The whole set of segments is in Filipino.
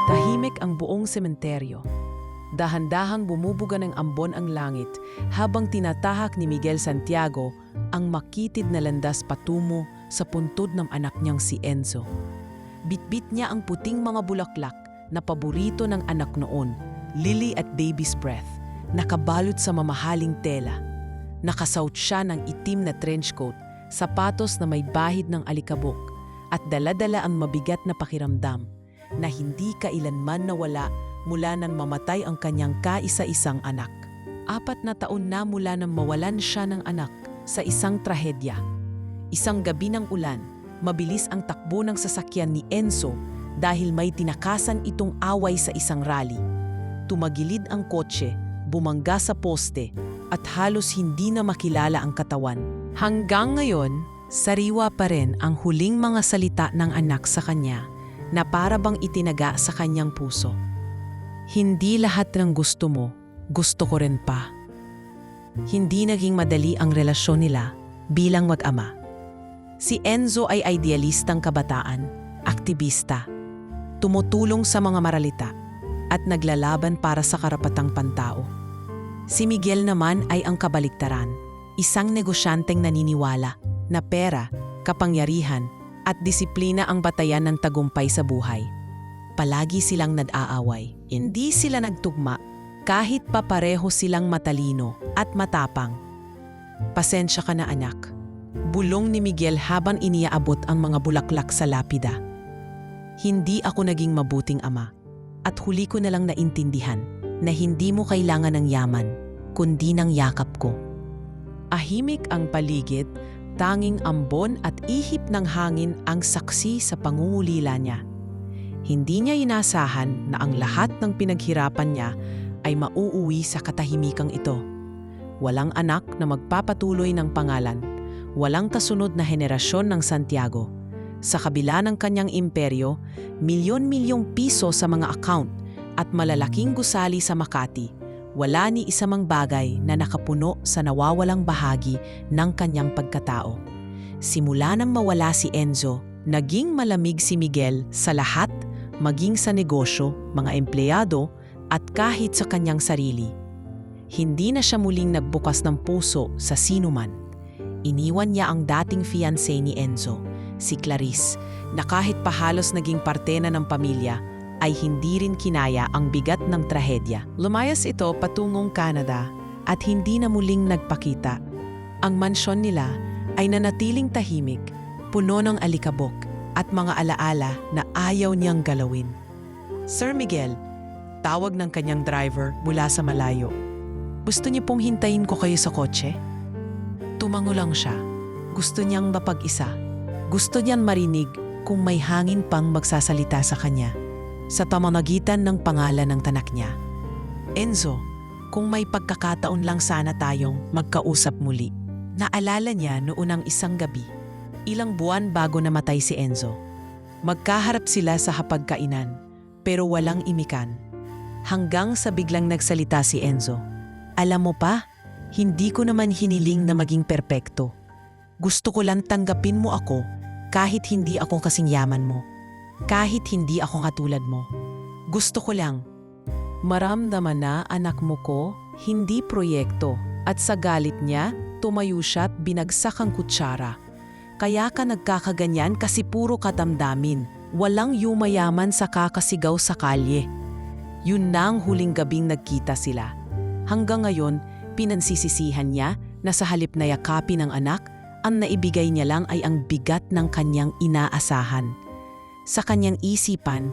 Tahimik ang buong sementeryo. Dahan-dahang bumubuga ng ambon ang langit habang tinatahak ni Miguel Santiago ang makitid na landas patungo sa puntod ng anak niyang si Enzo. Bitbit niya ang puting mga bulaklak na paborito ng anak noon, lily at baby's breath, nakabalot sa mamahaling tela. Nakasuot siya ng itim na trench coat, sapatos na may bahid ng alikabok, at dala-dala ang mabigat na pakiramdam na hindi kailanman nawala mula nang mamatay ang kanyang kaisa-isang anak. 4 na taon na mula nang mawalan siya ng anak sa isang trahedya. Isang gabi ng ulan, mabilis ang takbo ng sasakyan ni Enzo dahil may tinakasan itong away sa isang rally. Tumagilid ang kotse, bumangga sa poste, at halos hindi na makilala ang katawan. Hanggang ngayon, sariwa pa rin ang huling mga salita ng anak sa kanya na para bang itinaga sa kanyang puso. Hindi lahat ng gusto mo, gusto ko rin pa. Hindi naging madali ang relasyon nila bilang mag-ama. Si Enzo ay idealistang kabataan, aktivista, tumutulong sa mga maralita, at naglalaban para sa karapatang pantao. Si Miguel naman ay ang kabaliktaran, isang negosyanteng naniniwala na pera, kapangyarihan, at disiplina ang batayan ng tagumpay sa buhay. Palagi silang nag-aaway. Hindi sila nagtugma kahit pa pareho silang matalino at matapang. Pasensya ka na anak. Bulong ni Miguel habang iniaabot ang mga bulaklak sa lapida. Hindi ako naging mabuting ama at huli ko na lang naintindihan na hindi mo kailangan ng yaman kundi ng yakap ko. Ahimik ang paligid, tanging ambon at ihip ng hangin ang saksi sa pangungulila niya. Hindi niya inasahan na ang lahat ng pinaghirapan niya ay mauuwi sa katahimikang ito. Walang anak na magpapatuloy ng pangalan, walang kasunod na henerasyon ng Santiago. Sa kabila ng kanyang imperyo, milyon-milyong piso sa mga account at malalaking gusali sa Makati, wala ni isa mang bagay na nakapuno sa nawawalang bahagi ng kanyang pagkatao. Simula nang mawala si Enzo, naging malamig si Miguel sa lahat, maging sa negosyo, mga empleyado, at kahit sa kanyang sarili. Hindi na siya muling nagbukas ng puso sa sinuman. Iniwan niya ang dating fiancé ni Enzo, si Clarice, na kahit pahalos naging parte na ng pamilya, ay hindi rin kinaya ang bigat ng trahedya. Lumayas ito patungong Canada at hindi na muling nagpakita. Ang mansyon nila ay nanatiling tahimik, puno ng alikabok at mga alaala na ayaw niyang galawin. Sir Miguel, tawag ng kanyang driver mula sa malayo. Gusto niyo pong hintayin ko kayo sa kotse? Tumango lang siya. Gusto niyang mapag-isa. Gusto niyang marinig kung may hangin pang magsasalita sa kanya. Sa pamamagitan ng pangalan ng tanak niya. Enzo, kung may pagkakataon lang sana tayong magkausap muli. Naalala niya noon ang isang gabi. Ilang buwan bago namatay si Enzo. Magkaharap sila sa hapagkainan, pero walang imikan. Hanggang sa biglang nagsalita si Enzo. Alam mo pa, hindi ko naman hiniling na maging perpekto. Gusto ko lang tanggapin mo ako kahit hindi ako kasing yaman mo. Kahit hindi ako katulad mo. Gusto ko lang. Maramdaman na anak mo ko, hindi proyekto. At sa galit niya, tumayo siya at binagsak ang kutsara. Kaya ka nagkakaganyan kasi puro katamdamin. Walang yumayaman sa kakasigaw sa kalye. Yun na ang huling gabing nagkita sila. Hanggang ngayon, pinansisisihan niya na sa halip na yakapin ng anak, ang naibigay niya lang ay ang bigat ng kanyang inaasahan. Sa kanyang isipan,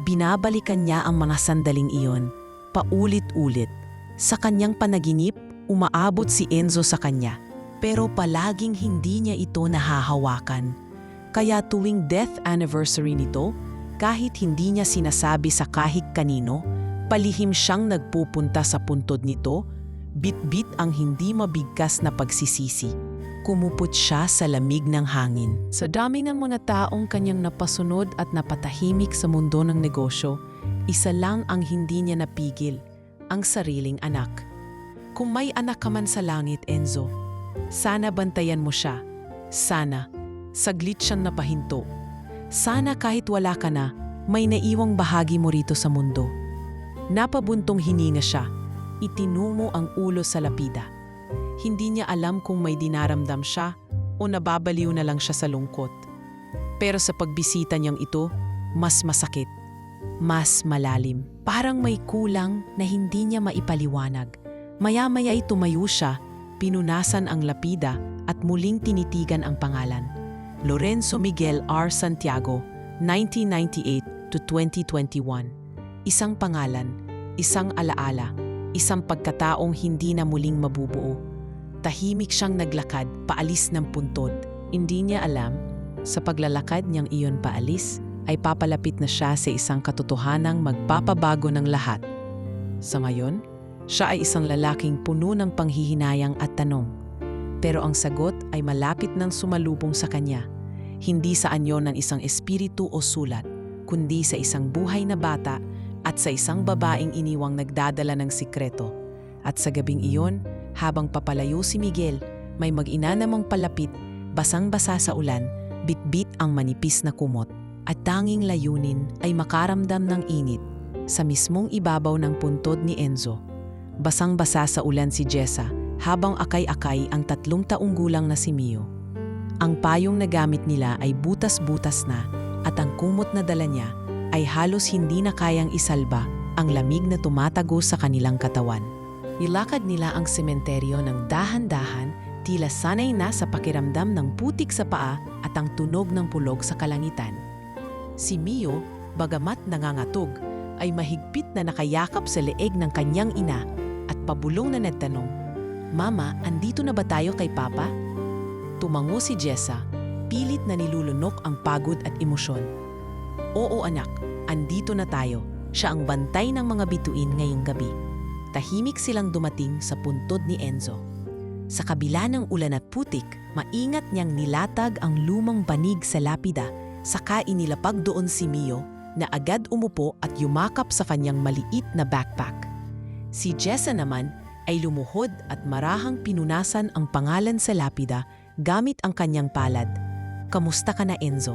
binabalikan niya ang mga sandaling iyon, paulit-ulit. Sa kanyang panaginip, umaabot si Enzo sa kanya. Pero palaging hindi niya ito nahahawakan. Kaya tuwing death anniversary nito, kahit hindi niya sinasabi sa kahit kanino, palihim siyang nagpupunta sa puntod nito, bit-bit ang hindi mabigkas na pagsisisi. Kumupot siya sa lamig ng hangin. Sa dami ng mga taong kanyang napasunod at napatahimik sa mundo ng negosyo, isa lang ang hindi niya napigil, ang sariling anak. Kung may anak ka man sa langit, Enzo, sana bantayan mo siya. Sana. Saglit siyang napahinto. Sana kahit wala ka na, may naiwang bahagi mo rito sa mundo. Napabuntong hininga siya. Itinungo ang ulo sa lapida. Hindi niya alam kung may dinaramdam siya o nababaliw na lang siya sa lungkot. Pero sa pagbisita niyang ito, mas masakit, mas malalim. Parang may kulang na hindi niya maipaliwanag. Maya-maya ay tumayo siya, pinunasan ang lapida at muling tinitigan ang pangalan. Lorenzo Miguel R. Santiago, 1998 to 2021. Isang pangalan, isang alaala, isang pagkataong hindi na muling mabubuo. Tahimik siyang naglakad paalis ng puntod. Hindi niya alam, sa paglalakad niyang iyon paalis, ay papalapit na siya sa isang katotohanang magpapabago ng lahat. Sa ngayon, siya ay isang lalaking puno ng panghihinayang at tanong. Pero ang sagot ay malapit nang sumalubong sa kanya. Hindi sa anyo ng isang espiritu o sulat, kundi sa isang buhay na bata at sa isang babaeng iniwang nagdadala ng sikreto. At sa gabing iyon, habang papalayo si Miguel, may mag-ina namang palapit, basang-basa sa ulan, bitbit ang manipis na kumot. At tanging layunin ay makaramdam ng init sa mismong ibabaw ng puntod ni Enzo. Basang-basa sa ulan si Jessa habang akay-akay ang 3 taong gulang na si Mio. Ang payong na gamit nila ay butas-butas na at ang kumot na dala niya ay halos hindi na kayang isalba ang lamig na tumatago sa kanilang katawan. Nilakad nila ang sementeryo ng dahan-dahan, tila sanay na sa pakiramdam ng putik sa paa at ang tunog ng pulog sa kalangitan. Si Mio, bagamat nangangatog, ay mahigpit na nakayakap sa leeg ng kanyang ina at pabulong na nagtanong, "Mama, andito na ba tayo kay Papa?" Tumango si Jessa, pilit na nilulunok ang pagod at emosyon. "Oo anak, andito na tayo. Siya ang bantay ng mga bituin ngayong gabi." Tahimik silang dumating sa puntod ni Enzo. Sa kabila ng ulan at putik, maingat niyang nilatag ang lumang banig sa lapida, saka inilapag doon si Mio na agad umupo at yumakap sa kanyang maliit na backpack. Si Jessa naman ay lumuhod at marahang pinunasan ang pangalan sa lapida gamit ang kanyang palad. "Kamusta ka na, Enzo?"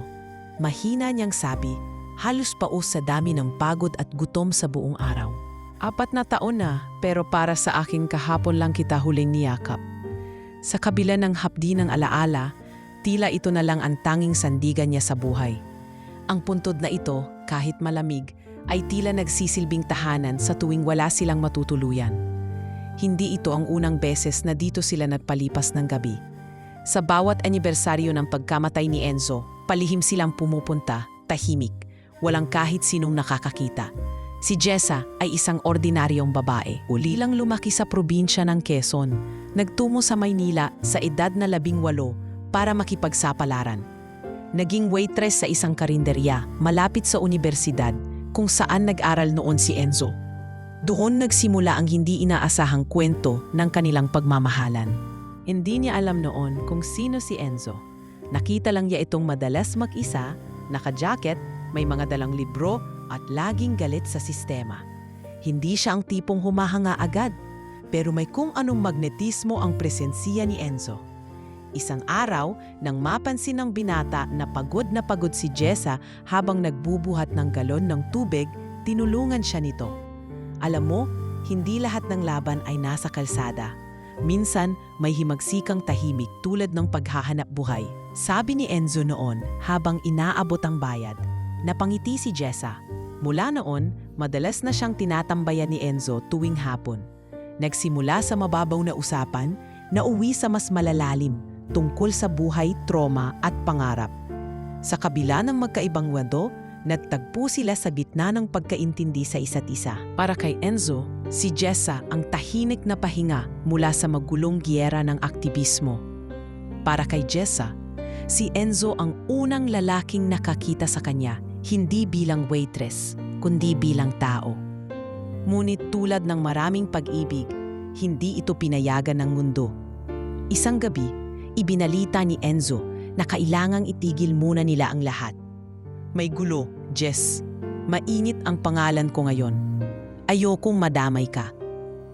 Mahina niyang sabi, halos paus sa dami ng pagod at gutom sa buong araw. 4 na taon na, pero para sa akin kahapon lang kita huling niyakap." Sa kabila ng hapdi ng alaala, tila ito na lang ang tanging sandigan niya sa buhay. Ang puntod na ito, kahit malamig, ay tila nagsisilbing tahanan sa tuwing wala silang matutuluyan. Hindi ito ang unang beses na dito sila nagpalipas ng gabi. Sa bawat anibersaryo ng pagkamatay ni Enzo, palihim silang pumupunta, tahimik, walang kahit sinong nakakakita. Si Jessa ay isang ordinaryong babae. Uli lang lumaki sa probinsya ng Quezon. Nagtungo sa Maynila sa edad na 18 para makipagsapalaran. Naging waitress sa isang karinderya malapit sa universidad kung saan nag-aral noon si Enzo. Doon nagsimula ang hindi inaasahang kwento ng kanilang pagmamahalan. Hindi niya alam noon kung sino si Enzo. Nakita lang niya itong madalas mag-isa, naka-jacket, may mga dalang libro at laging galit sa sistema. Hindi siya ang tipong humahanga agad, pero may kung anong magnetismo ang presensiya ni Enzo. Isang araw, nang mapansin ng binata na pagod si Jessa habang nagbubuhat ng galon ng tubig, tinulungan siya nito. Alam mo, hindi lahat ng laban ay nasa kalsada. Minsan, may himagsikang tahimik tulad ng paghahanap buhay. Sabi ni Enzo noon habang inaabot ang bayad. Napangiti si Jessa. Mula noon, madalas na siyang tinatambayan ni Enzo tuwing hapon. Nagsimula sa mababaw na usapan, nauwi sa mas malalalim tungkol sa buhay, trauma at pangarap. Sa kabila ng magkaibang wado, nagtagpo sila sa gitna ng pagkaintindi sa isa't isa. Para kay Enzo, si Jessa ang tahimik na pahinga mula sa magulong giyera ng aktibismo. Para kay Jessa, si Enzo ang unang lalaking nakakita sa kanya, hindi bilang waitress, kundi bilang tao. Ngunit tulad ng maraming pag-ibig, hindi ito pinayagan ng mundo. Isang gabi, ibinalita ni Enzo na kailangang itigil muna nila ang lahat. "May gulo, Jess. Mainit ang pangalan ko ngayon. Ayokong madamay ka.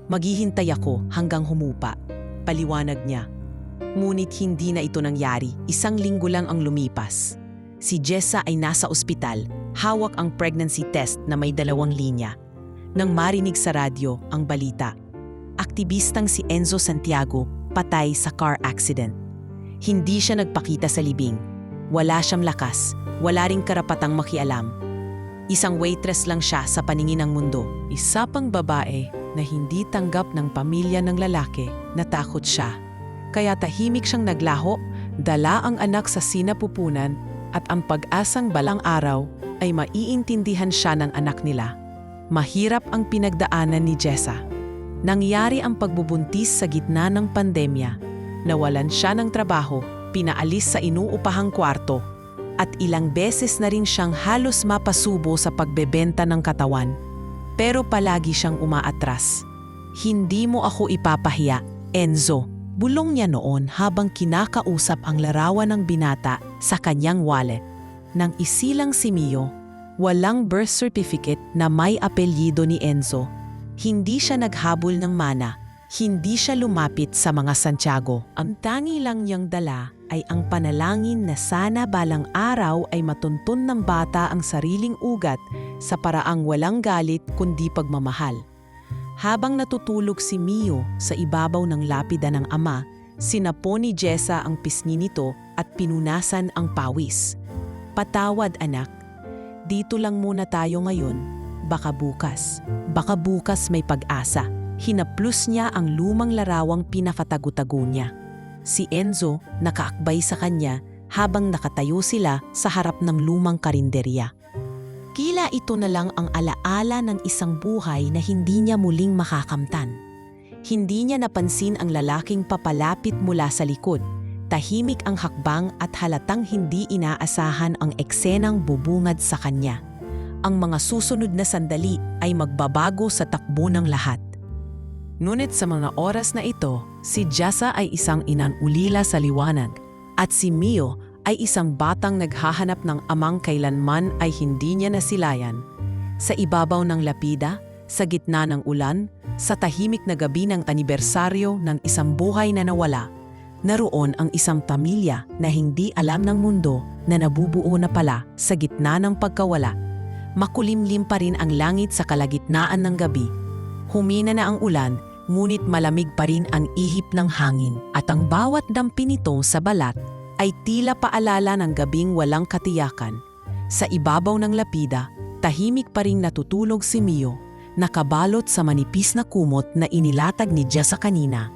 Maghihintay ako hanggang humupa," paliwanag niya. Ngunit hindi na ito nangyari, 1 linggo lang ang lumipas. Si Jessa ay nasa ospital, hawak ang pregnancy test na may 2 linya. Nang marinig sa radyo ang balita, aktivistang si Enzo Santiago patay sa car accident. Hindi siya nagpakita sa libing. Wala siyang lakas, wala ring karapatang makialam. Isang waitress lang siya sa paningin ng mundo. Isa pang babae na hindi tanggap ng pamilya ng lalaki, natakot siya. Kaya tahimik siyang naglaho, dala ang anak sa sinapupunan at ang pag-asang balang araw ay maiintindihan siya ng anak nila. Mahirap ang pinagdaanan ni Jessa. Nangyari ang pagbubuntis sa gitna ng pandemya. Nawalan siya ng trabaho, pinaalis sa inuupahang kwarto, at ilang beses na rin siyang halos mapasubo sa pagbebenta ng katawan. Pero palagi siyang umaatras. Hindi mo ako ipapahiya, Enzo. Bulong niya noon habang kinakausap ang larawan ng binata sa kanyang wallet. Nang isilang si Mio, walang birth certificate na may apelyido ni Enzo. Hindi siya naghabol ng mana, hindi siya lumapit sa mga Santiago. Ang tangi lang niyang dala ay ang panalangin na sana balang araw ay matuntun ng bata ang sariling ugat sa paraang walang galit kundi pagmamahal. Habang natutulog si Mio sa ibabaw ng lapida ng ama, sinapo ni Jessa ang pisngi nito at pinunasan ang pawis. Patawad anak, dito lang muna tayo ngayon, baka bukas may pag-asa. Hinaplos niya ang lumang larawang pinakatago-tago niya. Si Enzo nakaakbay sa kanya habang nakatayo sila sa harap ng lumang karinderya. Tila ito na lang ang alaala ng isang buhay na hindi niya muling makakamtan. Hindi niya napansin ang lalaking papalapit mula sa likod. Tahimik ang hakbang at halatang hindi inaasahan ang eksenang bubungad sa kanya. Ang mga susunod na sandali ay magbabago sa takbo ng lahat. Ngunit sa mga oras na ito, si Jessa ay isang inang ulila sa liwanag at si Mio ay isang batang naghahanap ng amang kailanman ay hindi niya nasilayan. Sa ibabaw ng lapida, sa gitna ng ulan, sa tahimik na gabi ng anibersaryo ng isang buhay na nawala, naroon ang isang pamilya na hindi alam ng mundo na nabubuo na pala sa gitna ng pagkawala. Makulimlim pa rin ang langit sa kalagitnaan ng gabi. Humina na ang ulan, ngunit malamig pa rin ang ihip ng hangin at ang bawat dampi nito sa balat ay tila paalala ng gabing walang katiyakan. Sa ibabaw ng lapida, tahimik pa ring natutulog si Mio, nakabalot sa manipis na kumot na inilatag ni Jessa kanina.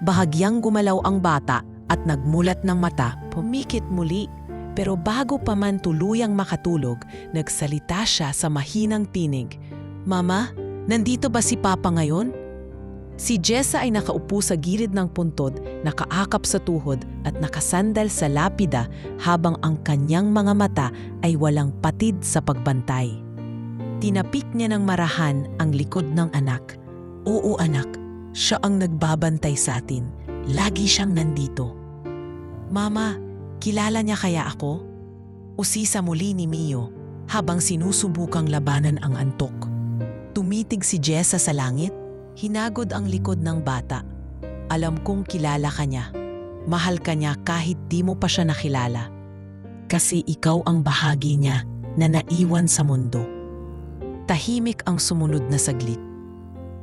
Bahagyang gumalaw ang bata at nagmulat ng mata, pumikit muli. Pero bago pa man tuluyang makatulog, nagsalita siya sa mahinang tinig. Mama, nandito ba si Papa ngayon? Si Jessa ay nakaupo sa gilid ng puntod, nakaakap sa tuhod at nakasandal sa lapida habang ang kanyang mga mata ay walang patid sa pagbantay. Tinapik niya ng marahan ang likod ng anak. Oo anak, siya ang nagbabantay sa atin. Lagi siyang nandito. Mama, kilala niya kaya ako? Usisa muli ni Mio habang sinusubukang labanan ang antok. Tumitig si Jessa sa langit. Hinagod ang likod ng bata. Alam kong kilala ka niya. Mahal ka niya kahit di mo pa siya nakilala. Kasi ikaw ang bahagi niya na naiwan sa mundo. Tahimik ang sumunod na saglit.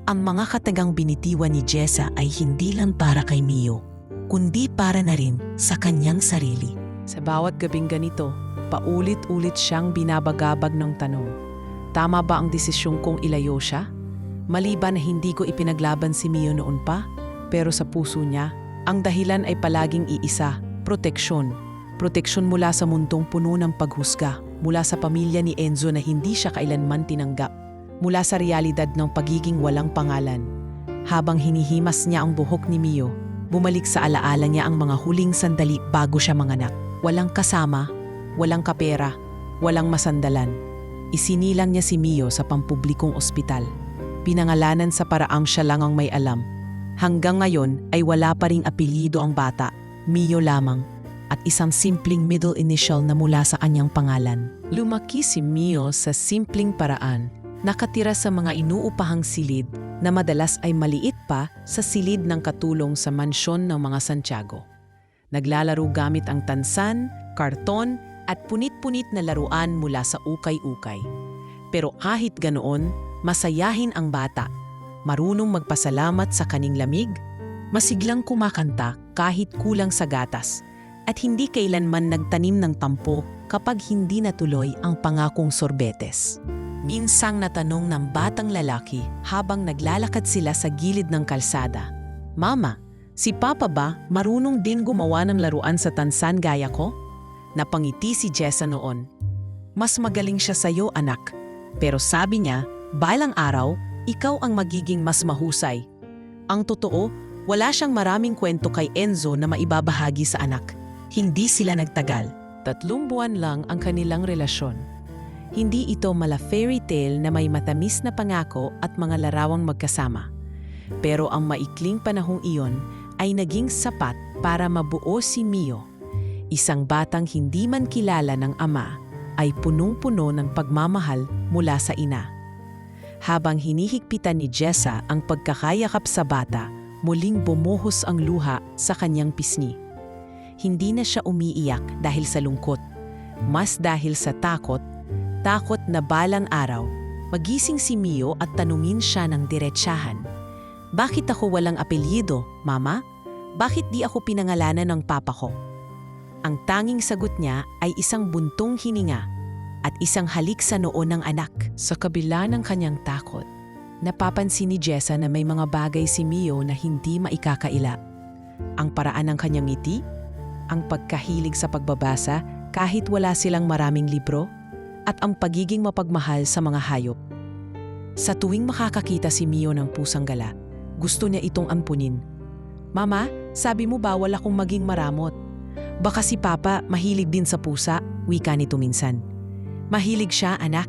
Ang mga katagang binitiwan ni Jessa ay hindi lang para kay Mio, kundi para na rin sa kanyang sarili. Sa bawat gabing ganito, paulit-ulit siyang binabagabag ng tanong. Tama ba ang desisyong kong ilayo siya? Maliban na hindi ko ipinaglaban si Mio noon pa, pero sa puso niya, ang dahilan ay palaging iisa, proteksyon. Proteksyon mula sa mundong puno ng paghusga, mula sa pamilya ni Enzo na hindi siya kailanman tinanggap, mula sa realidad ng pagiging walang pangalan. Habang hinihimas niya ang buhok ni Mio, bumalik sa alaala niya ang mga huling sandali bago siya manganak. Walang kasama, walang kapera, walang masandalan. Isinilang niya si Mio sa pampublikong ospital. Pinangalanan sa paraang siya lang ang may alam. Hanggang ngayon ay wala pa ring apelyido ang bata, Mio lamang, at isang simpleng middle initial na mula sa kanyang pangalan. Lumaki si Mio sa simpleng paraan, nakatira sa mga inuupahang silid na madalas ay maliit pa sa silid ng katulong sa mansyon ng mga Santiago. Naglalaro gamit ang tansan, karton, at punit-punit na laruan mula sa ukay-ukay. Pero kahit ganoon, masayahin ang bata. Marunong magpasalamat sa kaning lamig, masiglang kumakanta kahit kulang sa gatas, at hindi kailanman nagtanim ng tampo kapag hindi natuloy ang pangakong sorbetes. Minsang natanong ng batang lalaki habang naglalakad sila sa gilid ng kalsada, "Mama, si Papa ba marunong din gumawa ng laruan sa tansan gaya ko?" Napangiti si Jessa noon. "Mas magaling siya sa'yo, anak. Pero sabi niya, balang araw, ikaw ang magiging mas mahusay." Ang totoo, wala siyang maraming kwento kay Enzo na maibabahagi sa anak. Hindi sila nagtagal. 3 buwan lang ang kanilang relasyon. Hindi ito mala fairy tale na may matamis na pangako at mga larawang magkasama. Pero ang maikling panahong iyon ay naging sapat para mabuo si Mio. Isang batang hindi man kilala ng ama ay punong-puno ng pagmamahal mula sa ina. Habang hinihigpitan ni Jessa ang pagkakayakap sa bata, muling bumuhos ang luha sa kanyang pisngi. Hindi na siya umiiyak dahil sa lungkot, mas dahil sa takot na balang araw, magising si Mio at tanungin siya ng diretsahan. "Bakit ako walang apelyido, Mama? Bakit di ako pinangalanan ng papa ko?" Ang tanging sagot niya ay isang buntong hininga at isang halik sa noo ng anak. Sa kabila ng kanyang takot, napapansin ni Jessa na may mga bagay si Mio na hindi maikakaila. Ang paraan ng kanyang ngiti, ang pagkahilig sa pagbabasa kahit wala silang maraming libro, at ang pagiging mapagmahal sa mga hayop. Sa tuwing makakakita si Mio ng pusang gala, gusto niya itong ampunin. "Mama, sabi mo bawal akong maging maramot. Baka si Papa mahilig din sa pusa," wika nito minsan. "Mahilig siya, anak.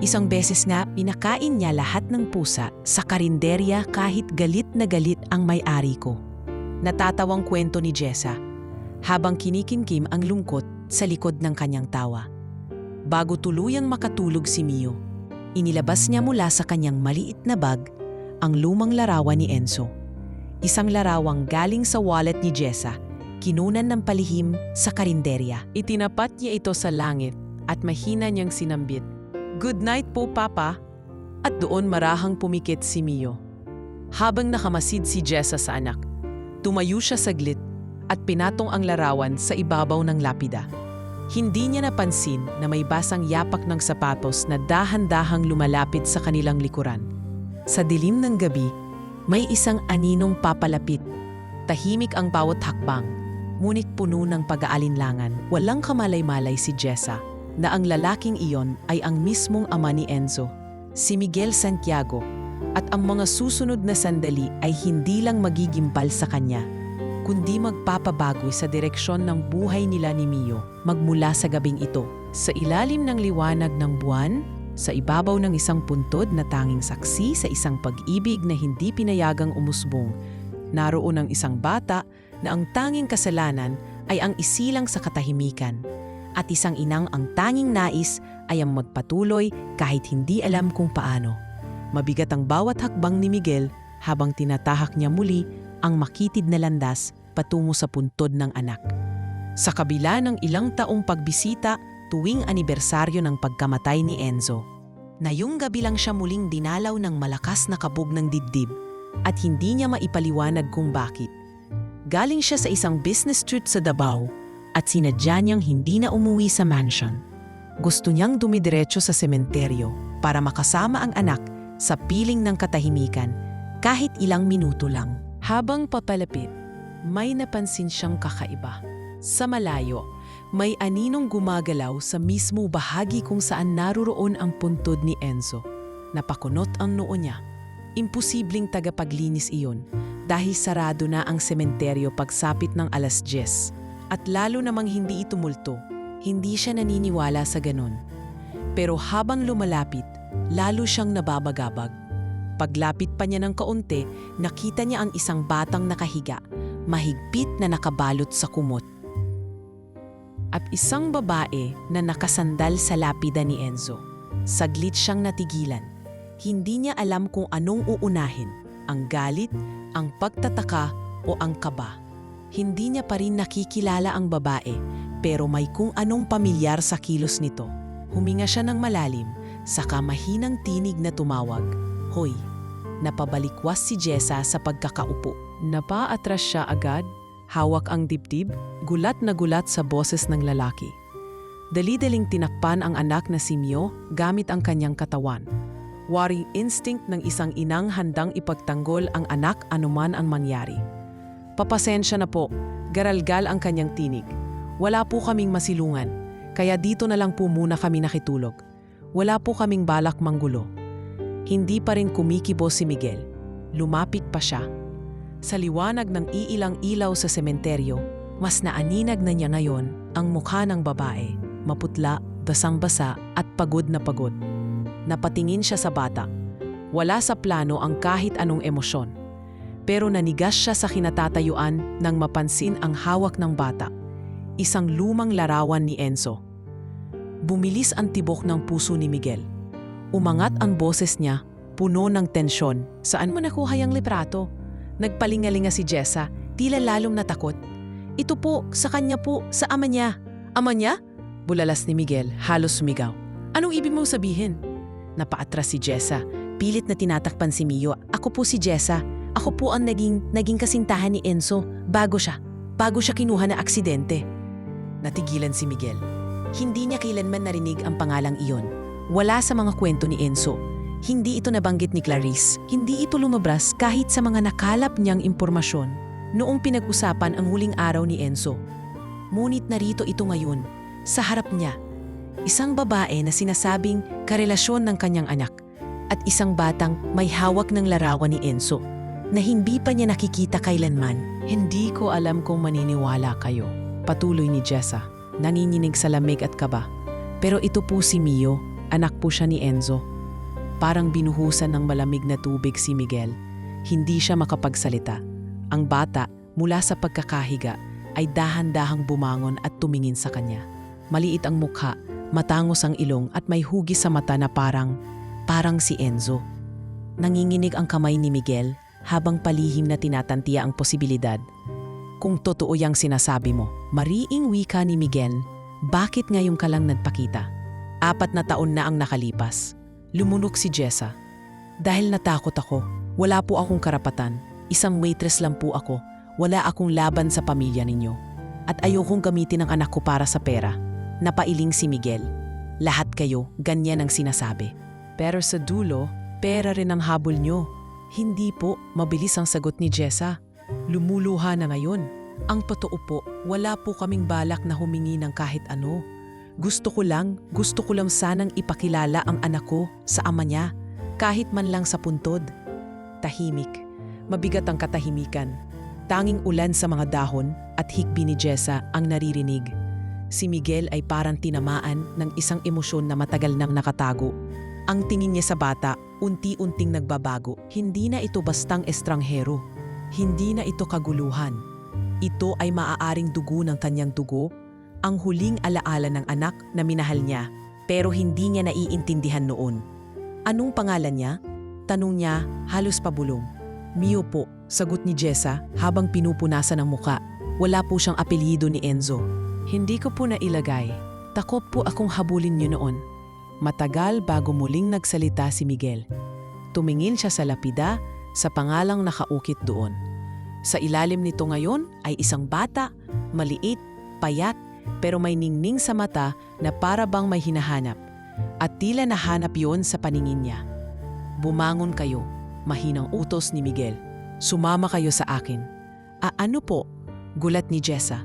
Isang beses nga pinakain niya lahat ng pusa sa karinderya kahit galit na galit ang may-ari ko." Natatawang kwento ni Jessa habang kinikimkim ang lungkot sa likod ng kanyang tawa. Bago tuluyang makatulog si Mio, inilabas niya mula sa kanyang maliit na bag ang lumang larawan ni Enzo. Isang larawang galing sa wallet ni Jessa, kinunan ng palihim sa karinderya. Itinapat niya ito sa langit at mahina niyang sinambit, "Good night po, Papa." At doon marahang pumikit si Mio. Habang nakamasid si Jessa sa anak, tumayo siya saglit at pinatong ang larawan sa ibabaw ng lapida. Hindi niya napansin na may basang yapak ng sapatos na dahan-dahang lumalapit sa kanilang likuran. Sa dilim ng gabi, may isang aninong papalapit. Tahimik ang bawat hakbang, ngunit puno ng pag-aalinlangan. Walang kamalay-malay si Jessa na ang lalaking iyon ay ang mismong ama ni Enzo, si Miguel Santiago, at ang mga susunod na sandali ay hindi lang magigimbal sa kanya, kundi magpapabago sa direksyon ng buhay nila ni Mio magmula sa gabing ito. Sa ilalim ng liwanag ng buwan, sa ibabaw ng isang puntod na tanging saksi sa isang pag-ibig na hindi pinayagang umusbong, naroon ang isang bata na ang tanging kasalanan ay ang isilang sa katahimikan, at isang inang ang tanging nais ay ang magpatuloy kahit hindi alam kung paano. Mabigat ang bawat hakbang ni Miguel habang tinatahak niya muli ang makitid na landas patungo sa puntod ng anak. Sa kabila ng ilang taong pagbisita tuwing anibersaryo ng pagkamatay ni Enzo, ngayong gabi lang siya muling dinalaw ng malakas na kabog ng dibdib at hindi niya maipaliwanag kung bakit. Galing siya sa isang business trip sa Davao at sinadya niyang hindi na umuwi sa mansion. Gusto niyang dumidiretso sa sementeryo para makasama ang anak sa piling ng katahimikan kahit ilang minuto lang. Habang papalapit, may napansin siyang kakaiba. Sa malayo, may aninong gumagalaw sa mismo bahagi kung saan naroroon ang puntod ni Enzo. Napakunot ang noo niya. Imposibleng tagapaglinis iyon dahil sarado na ang sementeryo pagsapit ng 10:00. At lalo namang hindi ito multo, hindi siya naniniwala sa ganon. Pero habang lumalapit, lalo siyang nababagabag. Paglapit pa niya ng kaunti, nakita niya ang isang batang nakahiga, mahigpit na nakabalot sa kumot. At isang babae na nakasandal sa lapida ni Enzo. Saglit siyang natigilan. Hindi niya alam kung anong uunahin, ang galit, ang pagtataka o ang kaba. Hindi niya pa rin nakikilala ang babae, pero may kung anong pamilyar sa kilos nito. Huminga siya ng malalim, saka mahinang tinig na tumawag, "Hoy!" Napabalikwas si Jessa sa pagkakaupo. Napaatras siya agad, hawak ang dibdib, gulat na gulat sa boses ng lalaki. Dali-daling tinakpan ang anak na si Mio gamit ang kanyang katawan. Waring instinct ng isang inang handang ipagtanggol ang anak anuman ang mangyari. "Papasensya na po," garalgal ang kanyang tinig. "Wala po kaming masilungan, kaya dito na lang po muna kami nakitulog. Wala po kaming balak manggulo." Hindi pa rin kumikibo si Miguel. Lumapit pa siya. Sa liwanag ng iilang ilaw sa sementeryo, mas naaninag na niya ngayon ang mukha ng babae, maputla, basang-basa at pagod na pagod. Napatingin siya sa bata. Wala sa plano ang kahit anong emosyon. Pero nanigas siya sa kinatatayuan nang mapansin ang hawak ng bata. Isang lumang larawan ni Enzo. Bumilis ang tibok ng puso ni Miguel. Umangat ang boses niya, puno ng tensyon. "Saan mo nakuha yung litrato?" Nagpalingalinga si Jessa, tila lalong natakot. "Ito po, sa kanya po, sa ama niya." "Ama niya?" Bulalas ni Miguel, halos sumigaw. "Anong ibig mong sabihin?" Napaatras si Jessa, pilit na tinatakpan si Mio. "Ako po si Jessa. Ako po ang naging kasintahan ni Enzo bago siya kinuha na aksidente." Natigilan si Miguel. Hindi niya kailanman narinig ang pangalang iyon. Wala sa mga kwento ni Enzo. Hindi ito nabanggit ni Clarice. Hindi ito lumabas kahit sa mga nakalap niyang impormasyon noong pinag-usapan ang huling araw ni Enzo. Ngunit narito ito ngayon, sa harap niya. Isang babae na sinasabing karelasyon ng kanyang anak at isang batang may hawak ng larawan ni Enzo na hindi pa niya nakikita kailanman. "Hindi ko alam kung maniniwala kayo," patuloy ni Jessa, nanginginig sa lamig at kaba. "Pero ito po si Mio. Anak po siya ni Enzo." Parang binuhusan ng malamig na tubig si Miguel. Hindi siya makapagsalita. Ang bata, mula sa pagkakahiga, ay dahan-dahang bumangon at tumingin sa kanya. Maliit ang mukha, matangos ang ilong at may hugis sa mata na parang si Enzo. Nanginginig ang kamay ni Miguel habang palihim na tinatantiya ang posibilidad. "Kung totoo yang sinasabi mo," mariing wika ni Miguel, "bakit ngayon ka lang nagpakita? 4 na taon na ang nakalipas." Lumunok si Jessa. "Dahil natakot ako. Wala po akong karapatan. Isang waitress lang po ako. Wala akong laban sa pamilya ninyo. At ayokong gamitin ang anak ko para sa pera." Napailing si Miguel. "Lahat kayo, ganyan ang sinasabi." "Pero sa dulo, pera rin ang habol nyo." "Hindi po," mabilis ang sagot ni Jessa. "Lumuluha na ngayon. Ang totoo po, wala po kaming balak na humingi ng kahit ano. Gusto ko lang sanang ipakilala ang anak ko sa ama niya, kahit man lang sa puntod." Tahimik. Mabigat ang katahimikan. Tanging ulan sa mga dahon at hikbi ni Jessa ang naririnig. Si Miguel ay parang tinamaan ng isang emosyon na matagal nang nakatago. Ang tingin niya sa bata, unti-unting nagbabago. Hindi na ito bastang estranghero. Hindi na ito kaguluhan. Ito ay maaaring dugo ng kanyang dugo, ang huling alaala ng anak na minahal niya, pero hindi niya naiintindihan noon. "Anong pangalan niya?" tanong niya, halos pabulong. "Mio po," sagot ni Jessa habang pinupunasan ang muka. "Wala po siyang apelyido ni Enzo." "Hindi ko po nailagay. Takot po akong habulin niyo noon." Matagal bago muling nagsalita si Miguel. Tumingin siya sa lapida, sa pangalang nakaukit doon. Sa ilalim nito ngayon ay isang bata, maliit, payat, pero may ningning sa mata na para bang may hinahanap. At tila nahanap yon sa paningin niya. "Bumangon kayo," mahinang utos ni Miguel. "Sumama kayo sa akin." Ano po?" gulat ni Jessa.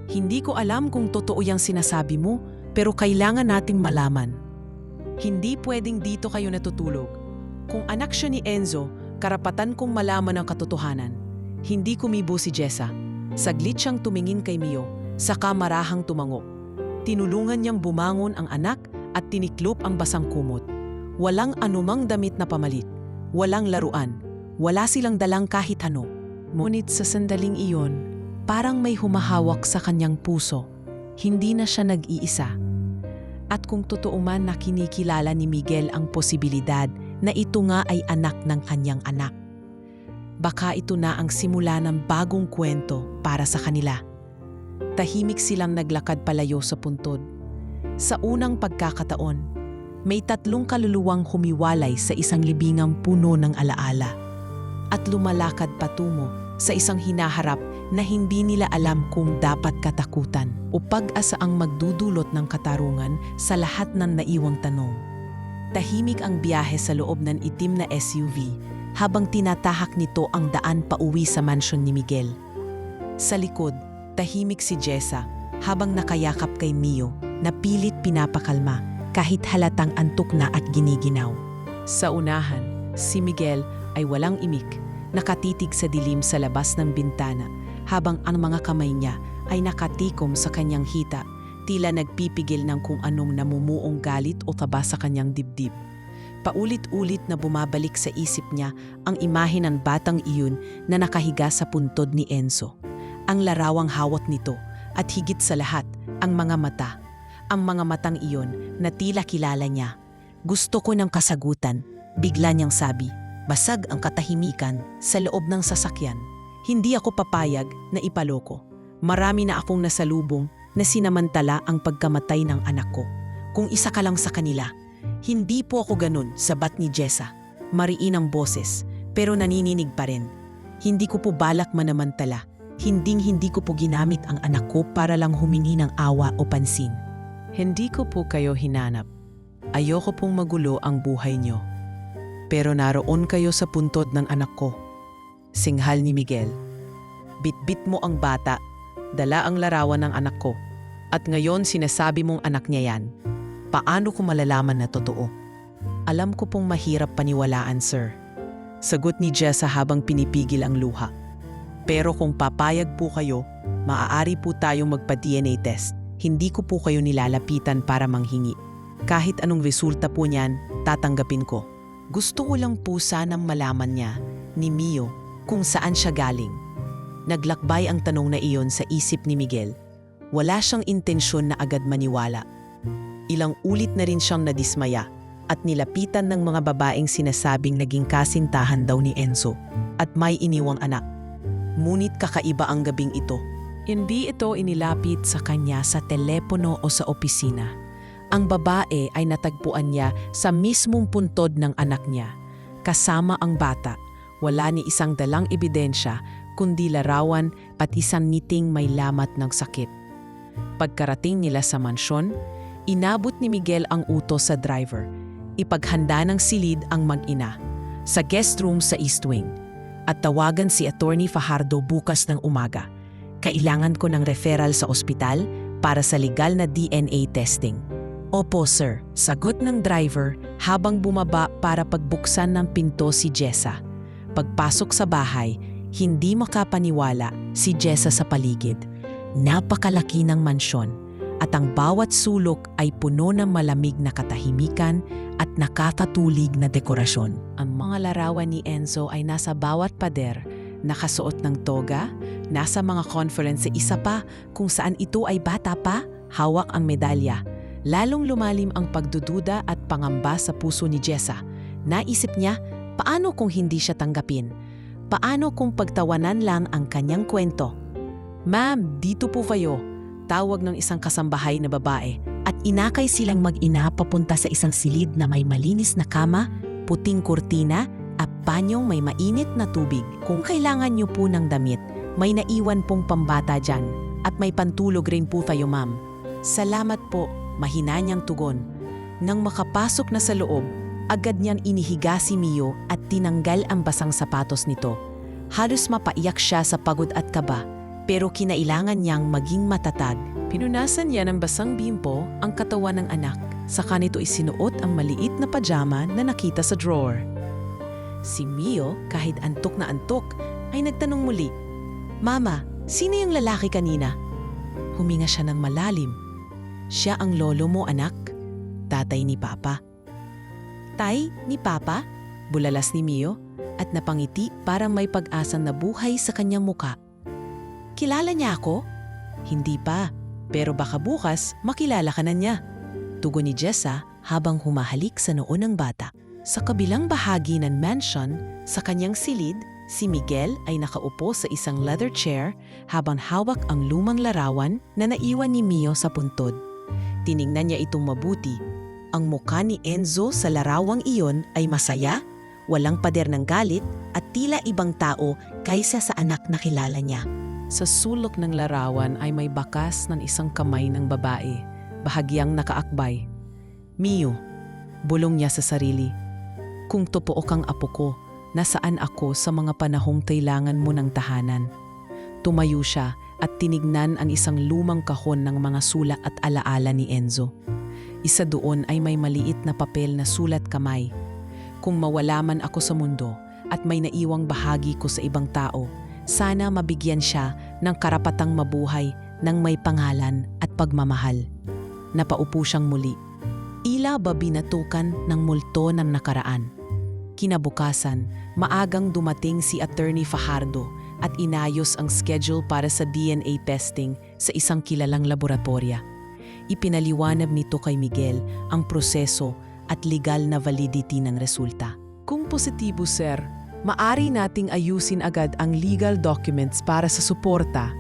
"Hindi ko alam kung totoo yang sinasabi mo, pero kailangan nating malaman." "Hindi pwedeng dito kayo natutulog. Kung anak siya ni Enzo, karapatan kong malaman ang katotohanan." Hindi kumibo si Jessa. Saglit siyang tumingin kay Mio, saka marahang tumango. Tinulungan niyang bumangon ang anak at tiniklop ang basang kumot. Walang anumang damit na pamalit, walang laruan, wala silang dalang kahit ano. Ngunit sa sandaling iyon, parang may humahawak sa kanyang puso. Hindi na siya nag-iisa. At kung totoo man na kinikilala ni Miguel ang posibilidad na ito nga ay anak ng kanyang anak. Baka ito na ang simula ng bagong kwento para sa kanila. Tahimik silang naglakad palayo sa puntod. Sa unang pagkakataon, may 3 kaluluwang humiwalay sa isang libingang puno ng alaala at lumalakad patungo sa isang hinaharap na hindi nila alam kung dapat katakutan o pag-asa ang magdudulot ng katarungan sa lahat ng naiwang tanong. Tahimik ang biyahe sa loob ng itim na SUV habang tinatahak nito ang daan pauwi sa mansyon ni Miguel. Sa likod, tahimik si Jessa habang nakayakap kay Mio na pilit pinapakalma kahit halatang antok na at giniginaw. Sa unahan, si Miguel ay walang imik, nakatitig sa dilim sa labas ng bintana habang ang mga kamay niya ay nakatikom sa kanyang hita, tila nagpipigil ng kung anong namumuong galit o taba sa kanyang dibdib. Paulit-ulit na bumabalik sa isip niya ang imahe ng batang iyon na nakahiga sa puntod ni Enzo. Ang larawang hawak nito at higit sa lahat, ang mga mata. Ang mga matang iyon na tila kilala niya. Gusto ko ng kasagutan, bigla niyang sabi. Basag ang katahimikan sa loob ng sasakyan. Hindi ako papayag na ipaloko. Marami na akong nasalubong na sinamantala ang pagkamatay ng anak ko. Kung isa ka lang sa kanila, hindi po ako ganun, sabat ni Jessa. Mariin ang boses, pero nanininig pa rin. Hindi ko po balak manamantala. Hindi ko po ginamit ang anak ko para lang humingi ng awa o pansin. Hindi ko po kayo hinanap. Ayoko pong magulo ang buhay niyo. Pero naroon kayo sa puntod ng anak ko. Singhal ni Miguel. Bitbit mo ang bata, dala ang larawan ng anak ko. At ngayon sinasabi mong anak niya yan. Paano ko malalaman na totoo? Alam ko pong mahirap paniwalaan, sir. Sagot ni Jessa habang pinipigil ang luha. Pero kung papayag po kayo, maaari po tayong magpa-DNA test. Hindi ko po kayo nilalapitan para manghingi. Kahit anong resulta po niyan, tatanggapin ko. Gusto ko lang po sanang malaman niya, ni Mio, kung saan siya galing. Naglakbay ang tanong na iyon sa isip ni Miguel. Wala siyang intensyon na agad maniwala. Ilang ulit na rin siyang nadismaya at nilapitan ng mga babaeng sinasabing naging kasintahan daw ni Enzo at may iniwang anak. Ngunit kakaiba ang gabing ito. Hindi ito inilapit sa kanya sa telepono o sa opisina. Ang babae ay natagpuan niya sa mismong puntod ng anak niya. Kasama ang bata, wala ni isang dalang ebidensya kundi larawan at isang ngiting may lamat ng sakit. Pagkarating nila sa mansyon, inabot ni Miguel ang utos sa driver. Ipaghanda ng silid ang mag-ina sa guest room sa East Wing at tawagan si Attorney Fajardo bukas ng umaga. Kailangan ko ng referral sa ospital para sa legal na DNA testing. Opo, sir, sagot ng driver habang bumaba para pagbuksan ng pinto si Jessa. Pagpasok sa bahay, hindi makapaniwala si Jessa sa paligid. Napakalaki ng mansyon at ang bawat sulok ay puno ng malamig na katahimikan at nakakatulig na dekorasyon. Ang mga larawan ni Enzo ay nasa bawat pader, nakasuot ng toga, nasa mga conference sa isa pa kung saan ito ay bata pa, hawak ang medalya. Lalong lumalim ang pagdududa at pangamba sa puso ni Jessa. Naisip niya, paano kung hindi siya tanggapin? Paano kung pagtawanan lang ang kanyang kwento? Ma'am, dito po kayo. Tawag ng isang kasambahay na babae at inakay silang mag-ina papunta sa isang silid na may malinis na kama, puting kurtina at panyong may mainit na tubig. Kung kailangan niyo po ng damit, may naiwan pong pambata dyan at may pantulog rin po tayo, ma'am. Salamat po, mahina niyang tugon. Nang makapasok na sa loob, agad niyang inihiga si Mio at tinanggal ang basang sapatos nito. Halos mapaiyak siya sa pagod at kaba. Pero kinailangan niyang maging matatag. Pinunasan niya ng basang bimpo ang katawan ng anak. Saka nito isinuot ang maliit na pajama na nakita sa drawer. Si Mio, kahit antok na antok, ay nagtanong muli, Mama, sino yung lalaki kanina? Huminga siya ng malalim. Siya ang lolo mo, anak. Tatay ni Papa. Tay ni Papa? Bulalas ni Mio at napangiti parang may pag-asa na buhay sa kanyang muka. Kilala niya ako? Hindi pa, pero baka bukas makilala ka na niya. Tugon ni Jessa habang humahalik sa noo ng bata. Sa kabilang bahagi ng mansion, sa kanyang silid, Si Miguel ay nakaupo sa isang leather chair habang hawak ang lumang larawan na naiwan ni Mio sa puntod. Tiningnan niya itong mabuti. Ang mukha ni Enzo sa larawang iyon ay masaya, walang pader ng galit at tila ibang tao kaysa sa anak na kilala niya. Sa sulok ng larawan ay may bakas ng isang kamay ng babae, bahagyang nakaakbay. Mio, bulong niya sa sarili. Kung totoo kang apo ko, nasaan ako sa mga panahong kailangan mo ng tahanan? Tumayo siya at tinignan ang isang lumang kahon ng mga sulat at alaala ni Enzo. Isa doon ay may maliit na papel na sulat kamay. Kung mawala man ako sa mundo at may naiwang bahagi ko sa ibang tao, sana mabigyan siya ng karapatang mabuhay ng may pangalan at pagmamahal. Napaupo siyang muli. Ila ba binatukan ng multo ng nakaraan? Kinabukasan, maagang dumating si Attorney Fajardo at inayos ang schedule para sa DNA testing sa isang kilalang laboratorya. Ipinaliwanag nito kay Miguel ang proseso at legal na validity ng resulta. Kung positibo, sir, maari nating ayusin agad ang legal documents para sa suporta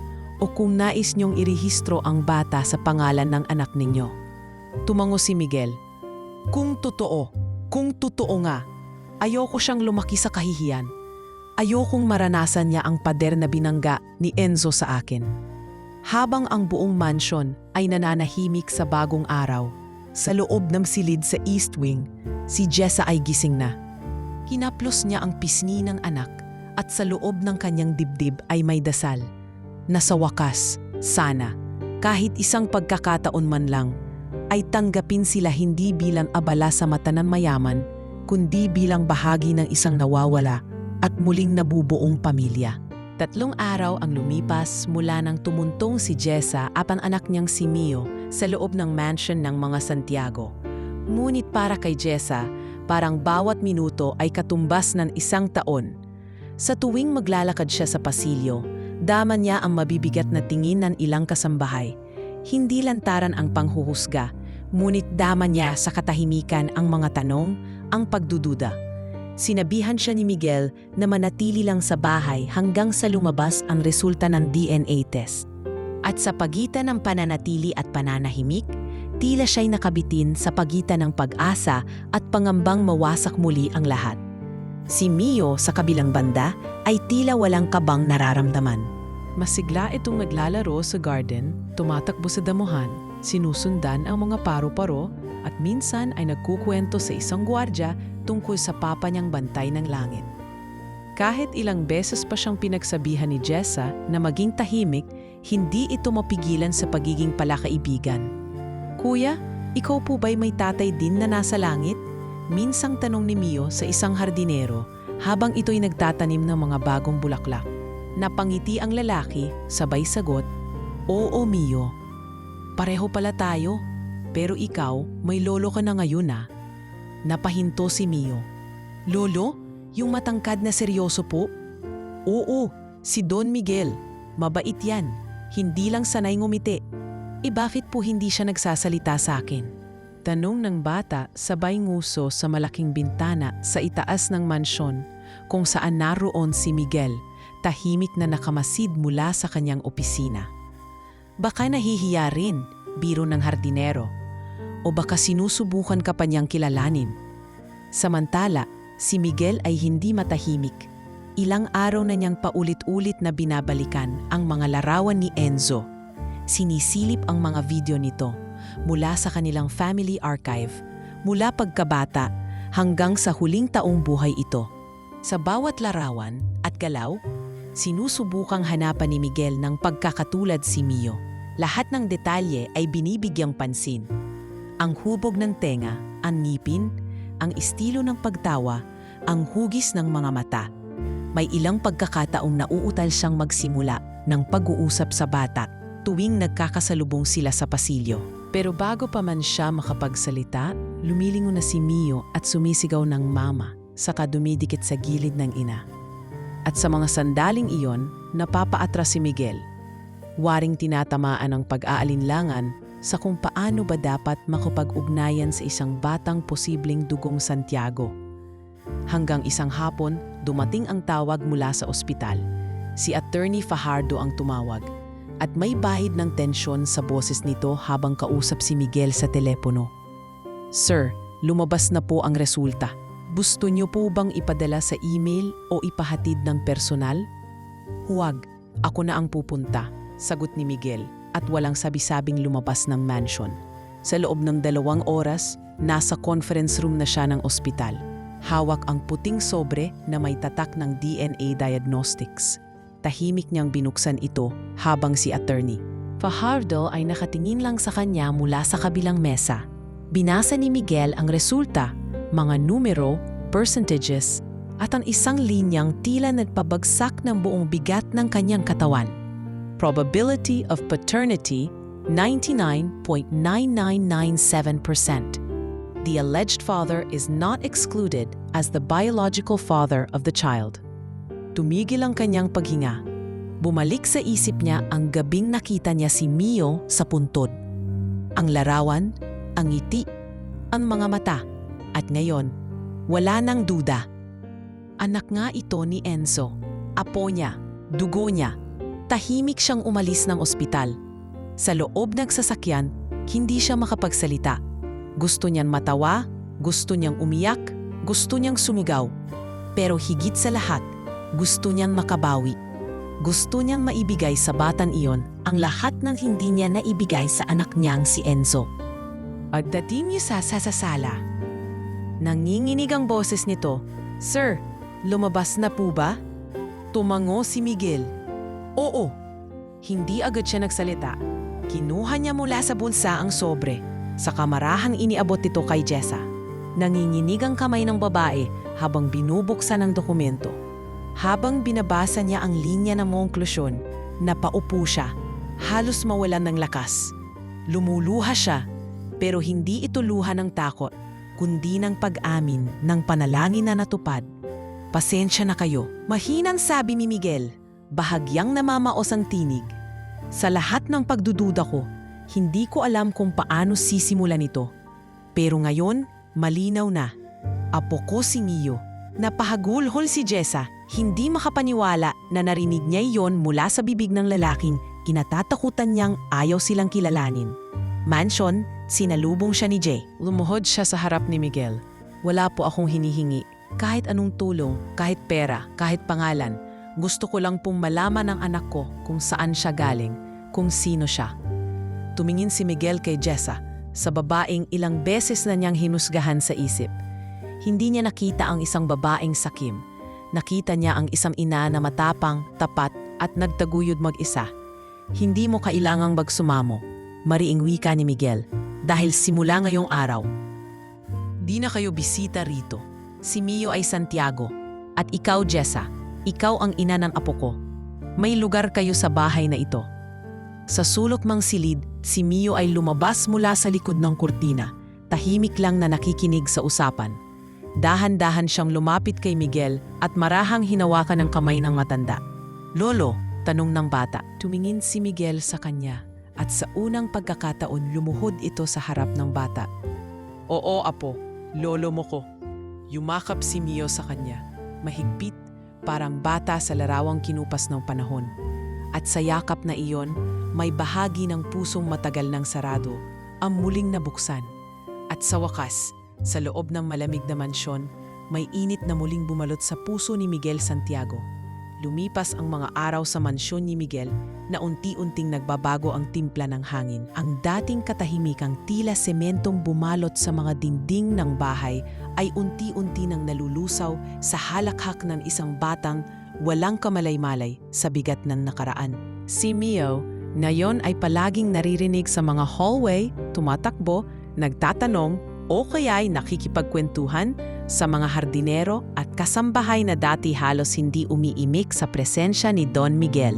o kung nais niyong irehistro ang bata sa pangalan ng anak ninyo. Tumango si Miguel. Kung totoo nga, ayoko siyang lumaki sa kahihiyan. Ayokong maranasan niya ang pader na binangga ni Enzo sa akin. Habang ang buong mansion ay nananahimik sa bagong araw, sa loob ng silid sa East Wing, si Jessa ay gising na. Hinaplos niya ang pisngi ng anak at sa loob ng kanyang dibdib ay may dasal. Na sa wakas, sana, kahit isang pagkakataon man lang, ay tanggapin sila hindi bilang abala sa mata ng mayaman, kundi bilang bahagi ng isang nawawala at muling nabubuong pamilya. 3 araw ang lumipas mula nang tumuntong si Jessa at ang anak niyang si Mio sa loob ng mansion ng mga Santiago. Ngunit para kay Jessa, parang bawat minuto ay katumbas ng 1 taon. Sa tuwing maglalakad siya sa pasilyo, dama niya ang mabibigat na tingin ng ilang kasambahay. Hindi lantaran ang panghuhusga, ngunit dama niya sa katahimikan ang mga tanong, ang pagdududa. Sinabihan siya ni Miguel na manatili lang sa bahay hanggang sa lumabas ang resulta ng DNA test. At sa pagitan ng pananatili at pananahimik, tila siya'y nakabitin sa pagitan ng pag-asa at pangambang mawasak muli ang lahat. Si Mio sa kabilang banda ay tila walang kabang nararamdaman. Masigla itong naglalaro sa garden, tumatakbo sa damuhan, sinusundan ang mga paro-paro at minsan ay nagkukwento sa isang gwardiya tungkol sa papa niyang bantay ng langit. Kahit ilang beses pa siyang pinagsabihan ni Jessa na maging tahimik, hindi ito mapigilan sa pagiging palakaibigan. Kuya, ikaw po ba'y may tatay din na nasa langit? Minsang tanong ni Mio sa isang hardinero habang ito'y nagtatanim ng mga bagong bulaklak. Napangiti ang lalaki, sabay sagot, Oo Mio, pareho pala tayo, pero ikaw may lolo ka na ngayon ah. Napahinto si Mio. Lolo? Yung matangkad na seryoso po? Oo, si Don Miguel. Mabait yan. Hindi lang sanay ngumiti. Bakit po hindi siya nagsasalita sa akin? Tanong ng bata sabay nguso sa malaking bintana sa itaas ng mansyon kung saan naroon si Miguel, tahimik na nakamasid mula sa kanyang opisina. Baka nahihiya rin, biro ng hardinero. O baka sinusubukan ka pa niyang kilalanin. Samantala, si Miguel ay hindi matahimik. Ilang araw na niyang paulit-ulit na binabalikan ang mga larawan ni Enzo. Sinisilip ang mga video nito mula sa kanilang family archive, mula pagkabata hanggang sa huling taong buhay ito. Sa bawat larawan at galaw, sinusubukang hanapan ni Miguel ng pagkakatulad si Mio. Lahat ng detalye ay binibigyang pansin. Ang hubog ng tenga, ang ngipin, ang estilo ng pagtawa, ang hugis ng mga mata. May ilang pagkakataong nauutal siyang magsimula ng pag-uusap sa bata tuwing nagkakasalubong sila sa pasilyo. Pero bago pa man siya makapagsalita, lumilingon na si Mio at sumisigaw ng mama, saka dumidikit sa gilid ng ina. At sa mga sandaling iyon, napapaatras si Miguel. Waring tinatamaan ang pag-aalinlangan sa kung paano ba dapat makapag-ugnayan sa isang batang posibleng dugong Santiago. Hanggang isang hapon, dumating ang tawag mula sa ospital. Si Attorney Fajardo ang tumawag. At may bahid ng tensyon sa boses nito habang kausap si Miguel sa telepono. Sir, lumabas na po ang resulta. Gusto niyo po bang ipadala sa email o ipahatid ng personal? Huwag, ako na ang pupunta, sagot ni Miguel at walang sabi-sabing lumabas ng mansion. Sa loob ng 2 oras, nasa conference room na siya ng ospital. Hawak ang puting sobre na may tatak ng DNA diagnostics. Tahimik niyang binuksan ito habang si Attorney Fajardo ay nakatingin lang sa kanya mula sa kabilang mesa. Binasa ni Miguel ang resulta, mga numero, percentages, at ang isang linyang tila nagpabagsak ng buong bigat ng kanyang katawan. Probability of paternity, 99.9997%. The alleged father is not excluded as the biological father of the child. Tumigil ang kanyang paghinga. Bumalik sa isip niya ang gabing nakita niya si Mio sa puntod. Ang larawan, ang ngiti, ang mga mata. At ngayon, wala nang duda. Anak nga ito ni Enzo. Apo niya, dugo niya. Tahimik siyang umalis ng ospital. Sa loob ng sasakyan, hindi siya makapagsalita. Gusto niyang matawa, gusto niyang umiyak, gusto niyang sumigaw. Pero higit sa lahat, gusto niyang makabawi. Gusto niyang maibigay sa batang iyon ang lahat ng hindi niya naibigay sa anak niyang si Enzo. Pagdating niya sa sala, nanginginig ang boses nito. Sir, lumabas na po ba? Tumango si Miguel. Oo. Hindi agad siya nagsalita. Kinuha niya mula sa bulsa ang sobre. Sa kamarahang iniabot ito kay Jessa. Nanginginig ang kamay ng babae habang binubuksan ang dokumento. Habang binabasa niya ang linya ng konklusyon, napaupo siya, halos mawalan ng lakas. Lumuluha siya, pero hindi ito luha ng takot, kundi ng pag-amin ng panalangin na natupad. Pasensya na kayo, mahinang sabi ni Miguel, bahagyang namamaos ang tinig. Sa lahat ng pagdududa ko, hindi ko alam kung paano sisimulan ito. Pero ngayon, malinaw na. Apo ko si Mio. Napahagulhol si Jessa, hindi makapaniwala na narinig niya iyon mula sa bibig ng lalaking kinatatakutan niyang ayaw silang kilalanin. Mansion, sinalubong siya ni Jay. Lumuhod siya sa harap ni Miguel. Wala po akong hinihingi. Kahit anong tulong, kahit pera, kahit pangalan. Gusto ko lang pong malaman ng anak ko kung saan siya galing, kung sino siya. Tumingin si Miguel kay Jessa, sa babaeng ilang beses na niyang hinusgahan sa isip. Hindi niya nakita ang isang babaeng sakim. Nakita niya ang isang ina na matapang, tapat at nagtaguyod mag-isa. Hindi mo kailangang magsumamo, mariing wika ni Miguel, dahil simula ngayong araw. Di na kayo bisita rito. Si Mio ay Santiago. At ikaw, Jessa, ikaw ang ina ng apo ko. May lugar kayo sa bahay na ito. Sa sulok mang silid, si Mio ay lumabas mula sa likod ng kurtina. Tahimik lang na nakikinig sa usapan. Dahan-dahan siyang lumapit kay Miguel at marahang hinawakan ng kamay ng matanda. Lolo, tanong ng bata. Tumingin si Miguel sa kanya at sa unang pagkakataon lumuhod ito sa harap ng bata. Oo, apo, lolo mo ko. Yumakap si Mio sa kanya, mahigpit, parang bata sa larawang kinupas ng panahon. At sa yakap na iyon, may bahagi ng pusong matagal ng sarado ang muling nabuksan. At sa wakas, sa loob ng malamig na mansyon, may init na muling bumalot sa puso ni Miguel Santiago. Lumipas ang mga araw sa mansyon ni Miguel na unti-unting nagbabago ang timpla ng hangin. Ang dating katahimikang tila sementong bumalot sa mga dingding ng bahay ay unti-unti nang nalulusaw sa halakhak ng isang batang walang kamalay-malay sa bigat ng nakaraan. Si Mio, ngayon ay palaging naririnig sa mga hallway, tumatakbo, nagtatanong o kaya'y nakikipagkwentuhan sa mga hardinero at kasambahay na dati halos hindi umiimik sa presensya ni Don Miguel.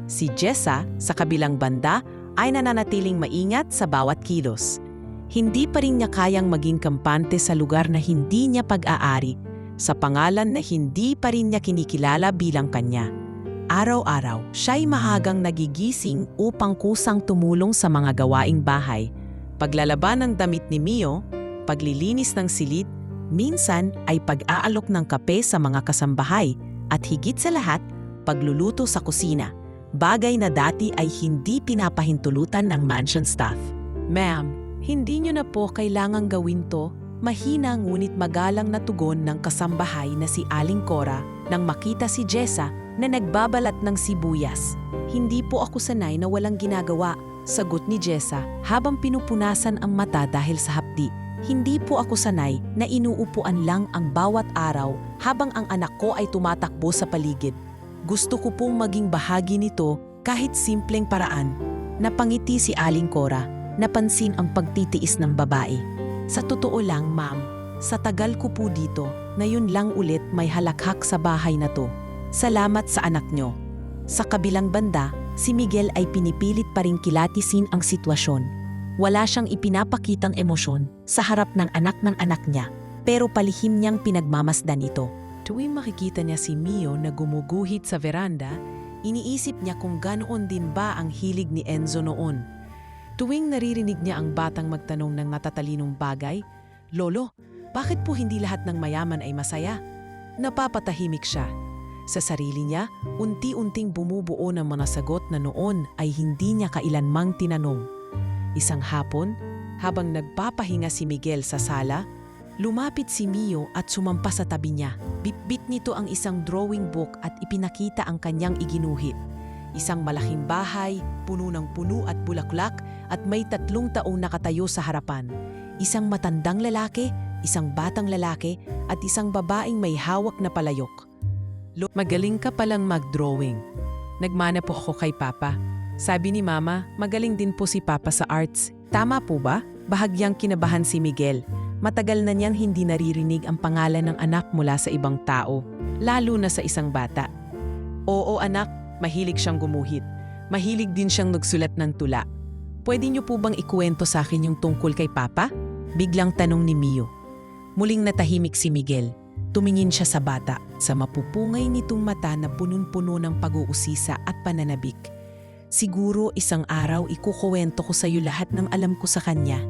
Si Jessa, sa kabilang banda, ay nananatiling maingat sa bawat kilos. Hindi pa rin niya kayang maging kampante sa lugar na hindi niya pag-aari, sa pangalan na hindi pa rin niya kinikilala bilang kanya. Araw-araw, siya'y maagang nagigising upang kusang tumulong sa mga gawaing bahay. Paglalaban ng damit ni Mio, paglilinis ng silid, Minsan ay pag-aalok ng kape sa mga kasambahay at higit sa lahat, pagluluto sa kusina. Bagay na dati ay hindi pinapahintulutan ng mansion staff. Ma'am, hindi niyo na po kailangang gawin to. Mahina ngunit magalang na tugon ng kasambahay na si Aling Cora nang makita si Jessa na nagbabalat ng sibuyas. Hindi po ako sanay na walang ginagawa, sagot ni Jessa habang pinupunasan ang mata dahil sa hapdi. Hindi po ako sanay na inuupuan lang ang bawat araw habang ang anak ko ay tumatakbo sa paligid. Gusto ko pong maging bahagi nito kahit simpleng paraan. Napangiti si Aling Cora, napansin ang pagtitiis ng babae. Sa totoo lang, ma'am, sa tagal ko po dito, ngayon lang ulit may halakhak sa bahay na to. Salamat sa anak nyo. Sa kabilang banda, si Miguel ay pinipilit pa rin kilatisin ang sitwasyon. Wala siyang ipinapakitang emosyon sa harap ng anak niya, pero palihim niyang pinagmamasdan ito. Tuwing makikita niya si Mio na gumuguhit sa veranda, iniisip niya kung ganoon din ba ang hilig ni Enzo noon. Tuwing naririnig niya ang batang magtanong ng matatalinong bagay, "Lolo, bakit po hindi lahat ng mayaman ay masaya?" Napapatahimik siya. Sa sarili niya, unti-unting bumubuo ng mga sagot na noon ay hindi niya kailanmang tinanong. Isang hapon, habang nagpapahinga si Miguel sa sala, lumapit si Mio at sumampa sa tabi niya. Bitbit nito ang isang drawing book at ipinakita ang kanyang iginuhit. Isang malaking bahay, puno ng puno at bulaklak at may 3 taong nakatayo sa harapan. Isang matandang lalaki, isang batang lalaki at isang babaeng may hawak na palayok. "Magaling ka palang mag-drawing. Nagmana po ako kay Papa. Sabi ni Mama, magaling din po si Papa sa arts. Tama po ba?" Bahagyang kinabahan si Miguel. Matagal na niyang hindi naririnig ang pangalan ng anak mula sa ibang tao, lalo na sa isang bata. "Oo anak, mahilig siyang gumuhit. Mahilig din siyang nagsulat ng tula. Pwede niyo po bang ikuwento sa akin yung tungkol kay Papa?" Biglang tanong ni Mio. Muling natahimik si Miguel. Tumingin siya sa bata, sa mapupungay nitong mata na punun-puno ng pag-uusisa at pananabik. "Siguro isang araw ikukuwento ko sa iyo lahat ng alam ko sa kanya.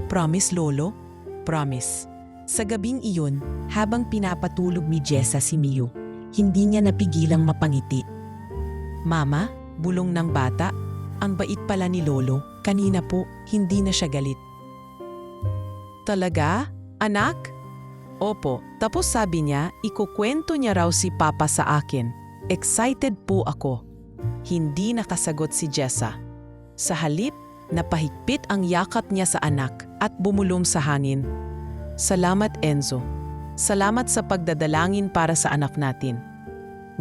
Promise, Lolo? Promise." Sa gabing iyon, habang pinapatulog ni Jessa si Mio, hindi niya napigilang mapangiti. "Mama," bulong ng bata, "ang bait pala ni Lolo. Kanina po, hindi na siya galit." "Talaga? Anak?" "Opo." Tapos sabi niya, ikukwento niya raw si Papa sa akin. Excited po ako. Hindi nakasagot si Jessa. Sa halip, napahigpit ang yakap niya sa anak at bumulong sa hangin. "Salamat, Enzo. Salamat sa pagdadalangin para sa anak natin."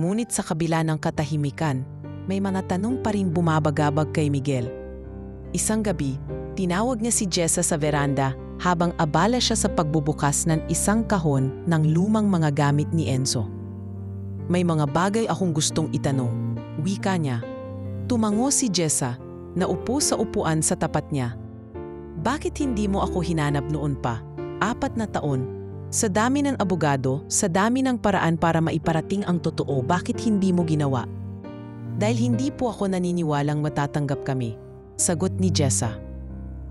Ngunit sa kabila ng katahimikan, may mga tanong pa rin bumabagabag kay Miguel. Isang gabi, tinawag niya si Jessa sa veranda habang abala siya sa pagbubukas ng isang kahon ng lumang mga gamit ni Enzo. "May mga bagay akong gustong itanong," wika niya. Tumango si Jessa, naupo sa upuan sa tapat niya. "Bakit hindi mo ako hinanap noon pa? 4 na taon. Sa dami ng abogado, sa dami ng paraan para maiparating ang totoo, bakit hindi mo ginawa?" "Dahil hindi po ako naniniwalang matatanggap kami," sagot ni Jessa.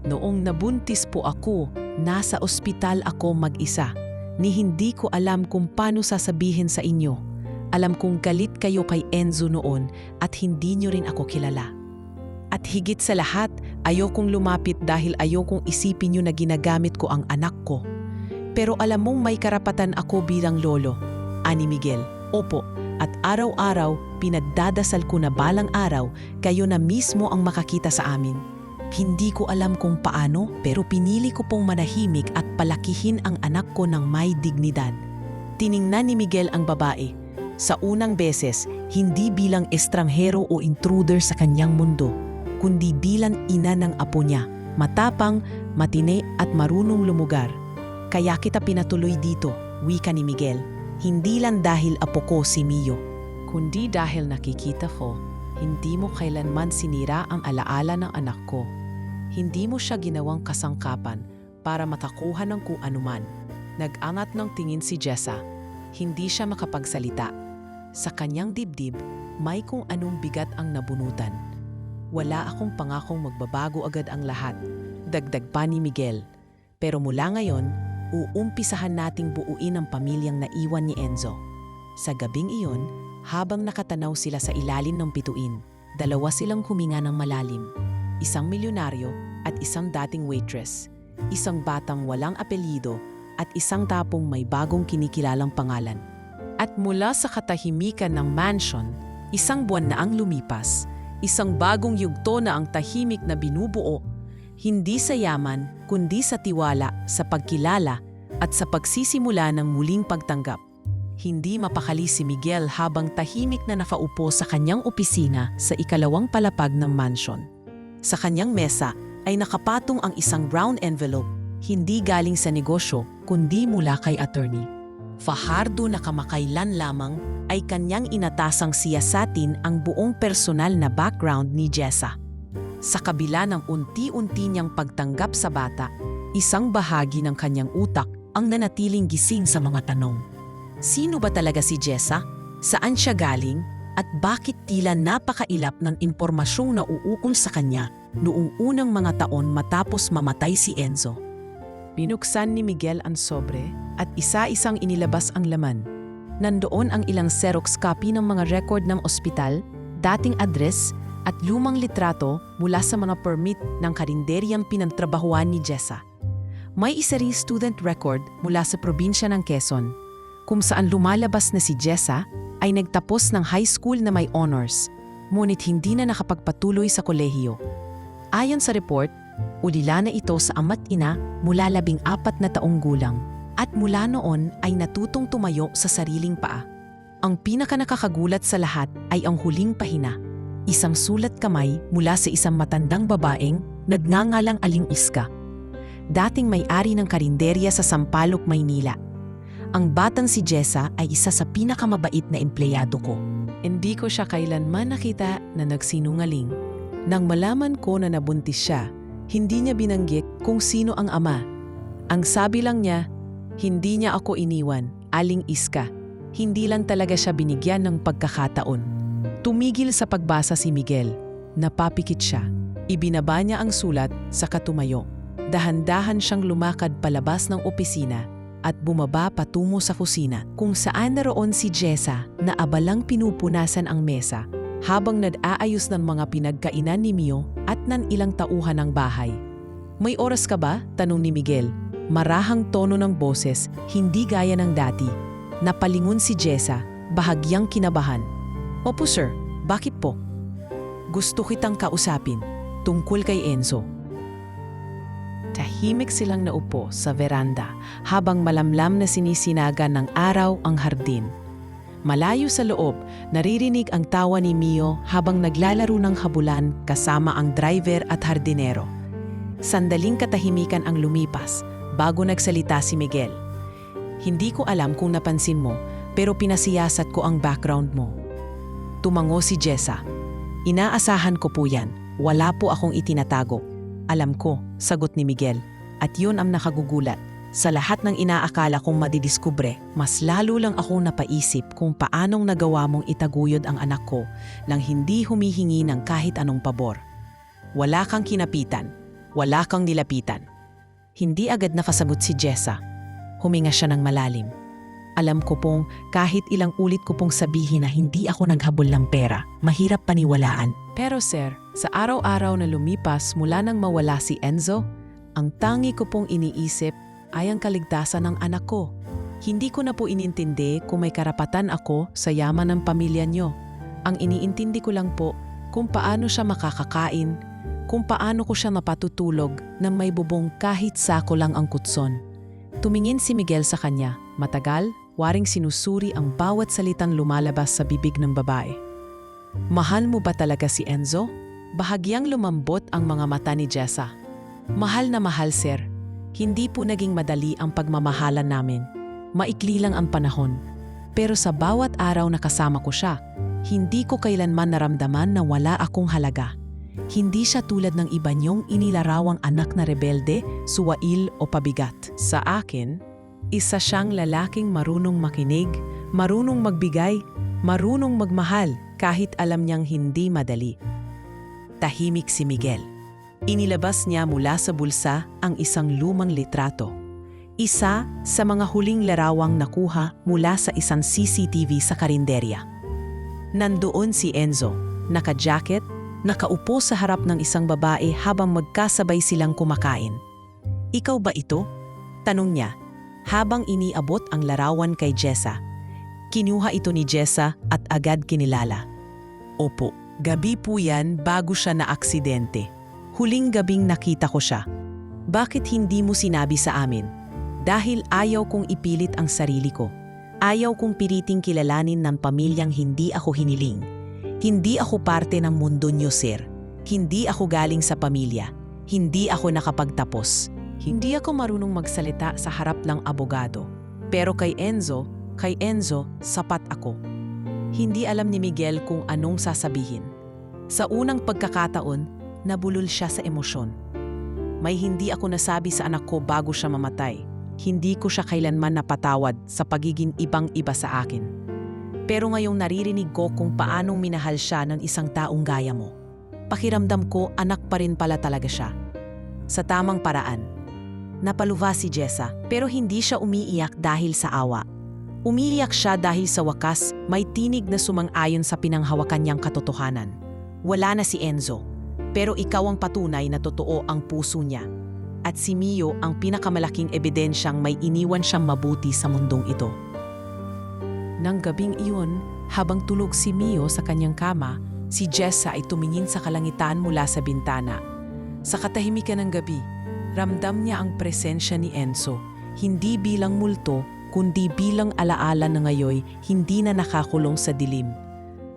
"Noong nabuntis po ako, nasa ospital ako mag-isa. Ni hindi ko alam kung paano sasabihin sa inyo. Alam kong galit kayo kay Enzo noon at hindi niyo rin ako kilala. At higit sa lahat, ayokong lumapit dahil ayokong isipin niyo na ginagamit ko ang anak ko. Pero alam mong may karapatan ako bilang lolo," ani Miguel. "Opo, at araw-araw pinagdadasal ko na balang araw kayo na mismo ang makakita sa amin. Hindi ko alam kung paano pero pinili ko pong manahimik at palakihin ang anak ko ng may dignidad." Tiningnan ni Miguel ang babae. Sa unang beses, hindi bilang estranghero o intruder sa kanyang mundo, kundi bilang ina ng apo niya, matapang, matine at marunong lumugar. "Kaya kita pinatuloy dito," wika ni Miguel. "Hindi lang dahil apo ko si Mio, kundi dahil nakikita ko, hindi mo kailanman sinira ang alaala ng anak ko. Hindi mo siya ginawang kasangkapan para makakuha ng kung anuman." Nag-angat ng tingin si Jessa. Hindi siya makapagsalita. Sa kanyang dibdib, may kung anong bigat ang nabunutan. "Wala akong pangakong magbabago agad ang lahat," dagdag pa ni Miguel. "Pero mula ngayon, uumpisahan nating buuin ang pamilyang naiwan ni Enzo. Sa gabing iyon, habang nakatanaw sila sa ilalim ng bituin, dalawa silang huminga ng malalim. Isang milyonaryo at isang dating waitress. Isang batang walang apelyido at isang tapong may bagong kinikilalang pangalan. At mula sa katahimikan ng mansion, isang buwan na ang lumipas, isang bagong yugto na ang tahimik na binubuo, hindi sa yaman kundi sa tiwala, sa pagkilala at sa pagsisimula ng muling pagtanggap. Hindi mapakali si Miguel habang tahimik na nakaupo sa kanyang opisina sa ikalawang palapag ng mansion. Sa kanyang mesa ay nakapatong ang isang brown envelope, hindi galing sa negosyo kundi mula kay attorney. Fajardo na kamakailan lamang ay kanyang inatasang siyasatin ang buong personal na background ni Jessa. Sa kabila ng unti-unti niyang pagtanggap sa bata, isang bahagi ng kanyang utak ang nanatiling gising sa mga tanong. Sino ba talaga si Jessa? Saan siya galing? At bakit tila napakailap ng impormasyong nauukol sa kanya noong unang mga taon matapos mamatay si Enzo? Binuksan ni Miguel ang sobre at isa-isang inilabas ang laman. Nandoon ang ilang Xerox copy ng mga record ng ospital, dating address at lumang litrato mula sa mga permit ng karinderyang pinantrabahuan ni Jessa. May isa ring student record mula sa probinsya ng Quezon, kung saan lumalabas na si Jessa ay nagtapos ng high school na may honors, ngunit hindi na nakapagpatuloy sa kolehiyo. Ayon sa report, ulila na ito sa ama't ina mula 14 na taong gulang at mula noon ay natutong tumayo sa sariling paa. Ang pinakanakakagulat sa lahat ay ang huling pahina, isang sulat kamay mula sa isang matandang babaeng nagngangalang Aling Iska, dating may-ari ng karinderya sa Sampaloc, Maynila. Ang batang si Jessa ay isa sa pinakamabait na empleyado ko. Hindi ko siya kailanman nakita na nagsinungaling. Nang malaman ko na nabuntis siya, hindi niya binanggit kung sino ang ama. Ang sabi lang niya, hindi niya ako iniwan, Aling Iska. Hindi lang talaga siya binigyan ng pagkakataon. Tumigil sa pagbasa si Miguel. Napapikit siya. Ibinaba niya ang sulat sa katumayo. Dahan-dahan siyang lumakad palabas ng opisina at bumaba patungo sa kusina kung saan naroon si Jessa na abalang pinupunasan ang mesa habang nag-aayos ng mga pinagkainan ni Mio at ng ilang tauhan ng bahay. "May oras ka ba?" tanong ni Miguel. Marahang tono ng boses, hindi gaya ng dati. Napalingon si Jessa, bahagyang kinabahan. "Opo sir, bakit po?" "Gusto kitang kausapin, tungkol kay Enzo." Tahimik silang naupo sa veranda habang malamlam na sinisinagan ng araw ang hardin. Malayo sa loob, naririnig ang tawa ni Mio habang naglalaro ng habulan kasama ang driver at hardinero. Sandaling katahimikan ang lumipas bago nagsalita si Miguel. "Hindi ko alam kung napansin mo, pero pinasiyasat ko ang background mo." Tumango si Jessa. "Inaasahan ko po yan. Wala po akong itinatago." "Alam ko," sagot ni Miguel, "at yun ang nakagugulat. Sa lahat ng inaakala kong madidiskubre, mas lalo lang akong napaisip kung paanong nagawa mong itaguyod ang anak ko nang hindi humihingi ng kahit anong pabor. Wala kang kinapitan, wala kang nilapitan." Hindi agad nakasagot si Jessa. Huminga siya ng malalim. "Alam ko pong kahit ilang ulit ko pong sabihin na hindi ako naghabol ng pera, mahirap paniwalaan. Pero sir, sa araw-araw na lumipas mula nang mawala si Enzo, ang tangi ko pong iniisip ay ang kaligtasan ng anak ko. Hindi ko na po inintindi kung may karapatan ako sa yaman ng pamilya niyo. Ang iniintindi ko lang po kung paano siya makakakain, kung paano ko siya mapatutulog nang may bubong kahit sako lang ang kutson." Tumingin si Miguel sa kanya, matagal, waring sinusuri ang bawat salitang lumalabas sa bibig ng babae. "Mahal mo ba talaga si Enzo?" Bahagyang lumambot ang mga mata ni Jessa. "Mahal na mahal, sir. Hindi po naging madali ang pagmamahalan namin. Maikli lang ang panahon. Pero sa bawat araw na kasama ko siya, hindi ko kailanman naramdaman na wala akong halaga. Hindi siya tulad ng iba niyong inilarawang anak na rebelde, suwail o pabigat. Sa akin, isa siyang lalaking marunong makinig, marunong magbigay, marunong magmahal kahit alam niyang hindi madali." Tahimik si Miguel. Inilabas niya mula sa bulsa ang isang lumang litrato. Isa sa mga huling larawang nakuha mula sa isang CCTV sa karinderya. Nandoon si Enzo, naka-jacket, nakaupo sa harap ng isang babae habang magkasabay silang kumakain. "Ikaw ba ito?" tanong niya, habang iniabot ang larawan kay Jessa. Kinuha ito ni Jessa at agad kinilala. "Opo, gabi po yan bago siya na aksidente. Huling gabing nakita ko siya." "Bakit hindi mo sinabi sa amin?" "Dahil ayaw kong ipilit ang sarili ko. Ayaw kong piliting kilalanin ng pamilyang hindi ako hiniling. Hindi ako parte ng mundo niyo, sir. Hindi ako galing sa pamilya. Hindi ako nakapagtapos. Hindi ako marunong magsalita sa harap ng abogado. Pero kay Enzo, sapat ako." Hindi alam ni Miguel kung anong sasabihin. Sa unang pagkakataon, nabulol siya sa emosyon. "May hindi ako nasabi sa anak ko bago siya mamatay. Hindi ko siya kailanman napatawad sa pagiging ibang-iba sa akin. Pero ngayong naririnig ko kung paanong minahal siya ng isang taong gaya mo. Pakiramdam ko anak pa rin pala talaga siya." Sa tamang paraan. Napaluha si Jessa pero hindi siya umiiyak dahil sa awa. Umiiyak siya dahil sa wakas may tinig na sumang-ayon sa pinanghawakan niyang katotohanan. Wala na si Enzo, pero ikaw ang patunay na totoo ang puso niya. At si Mio ang pinakamalaking ebidensyang may iniwan siyang mabuti sa mundong ito. Nang gabing iyon, habang tulog si Mio sa kanyang kama, si Jessa ay tumingin sa kalangitan mula sa bintana. Sa katahimikan ng gabi, ramdam niya ang presensya ni Enzo, hindi bilang multo, kundi bilang alaala na ngayoy hindi na nakakulong sa dilim.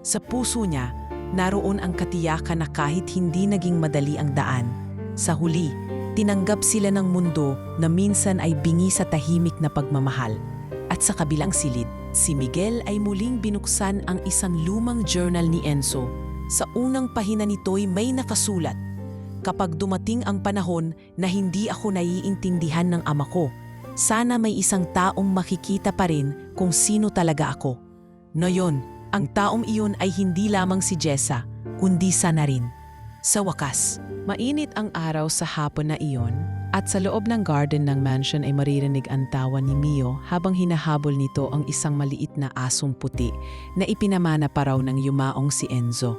Sa puso niya, naroon ang katiyakan na kahit hindi naging madali ang daan, sa huli, tinanggap sila ng mundo na minsan ay bingi sa tahimik na pagmamahal. At sa kabilang silid, si Miguel ay muling binuksan ang isang lumang journal ni Enzo. Sa unang pahina nito'y may nakasulat, "Kapag dumating ang panahon na hindi ako naiintindihan ng ama ko, sana may isang taong makikita pa rin kung sino talaga ako." Ngayon, ang taong iyon ay hindi lamang si Jessa, kundi sana rin. Sa wakas, mainit ang araw sa hapon na iyon at sa loob ng garden ng mansion ay maririnig ang tawa ni Mio habang hinahabol nito ang isang maliit na asong puti na ipinamana pa raw ng yumaong si Enzo.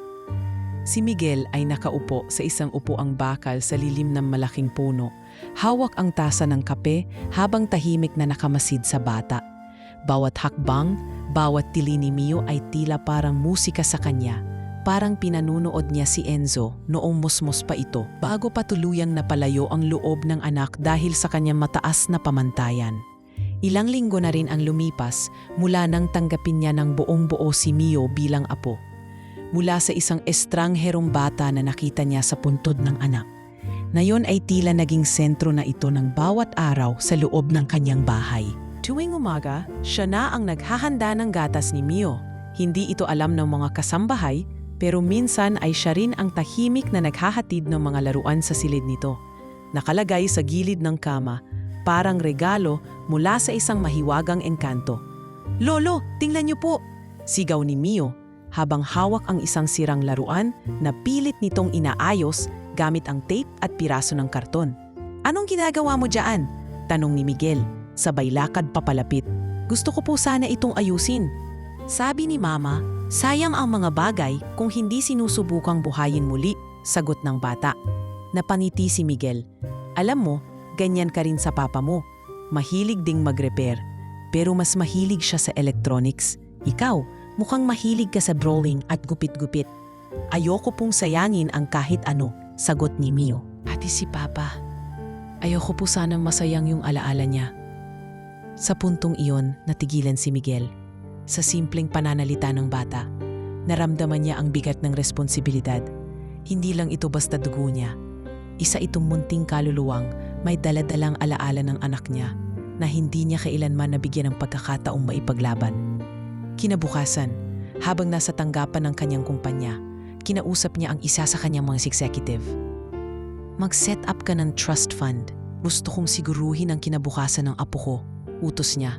Si Miguel ay nakaupo sa isang upuang bakal sa lilim ng malaking puno. Hawak ang tasa ng kape habang tahimik na nakamasid sa bata. Bawat hakbang, bawat tili ni Mio ay tila parang musika sa kanya. Parang pinanunood niya si Enzo noong musmos pa ito bago pa tuluyang napalayo ang loob ng anak dahil sa kanyang mataas na pamantayan. Ilang linggo na rin ang lumipas mula nang tanggapin niya ng buong-buo si Mio bilang apo. Mula sa isang estrangherong bata na nakita niya sa puntod ng anak. Ngayon ay tila naging sentro na ito ng bawat araw sa loob ng kanyang bahay. Tuwing umaga, siya na ang naghahanda ng gatas ni Mio. Hindi ito alam ng mga kasambahay, pero minsan ay siya rin ang tahimik na naghahatid ng mga laruan sa silid nito. Nakalagay sa gilid ng kama, parang regalo mula sa isang mahiwagang engkanto. "Lolo, tingnan niyo po!" sigaw ni Mio habang hawak ang isang sirang laruan na pilit nitong inaayos gamit ang tape at piraso ng karton. "Anong ginagawa mo dyan?" tanong ni Miguel, sabay lakad papalapit. "Gusto ko po sana itong ayusin." Sabi ni Mama, "Sayang ang mga bagay kung hindi sinusubukang buhayin muli," sagot ng bata. Napangiti si Miguel. "Alam mo, ganyan ka rin sa papa mo. Mahilig ding mag-repair. Pero mas mahilig siya sa electronics. Ikaw, mukhang mahilig ka sa drawing at gupit-gupit." "Ayoko pong sayangin ang kahit ano," sagot ni Mio. "Pati si Papa. Ayoko po sanang masayang yung alaala niya." Sa puntong iyon, natigilan si Miguel. Sa simpleng pananalita ng bata, naramdaman niya ang bigat ng responsibilidad. Hindi lang ito basta dugo niya. Isa itong munting kaluluwang may daladalang alaala ng anak niya na hindi niya kailanman nabigyan ng pagkakataong maipaglaban. Kinabukasan, habang nasa tanggapan ng kanyang kumpanya, kinausap niya ang isa sa kanyang mga executive. "Mag-set up ka ng trust fund. Gusto kong siguruhin ang kinabukasan ng apo ko," utos niya.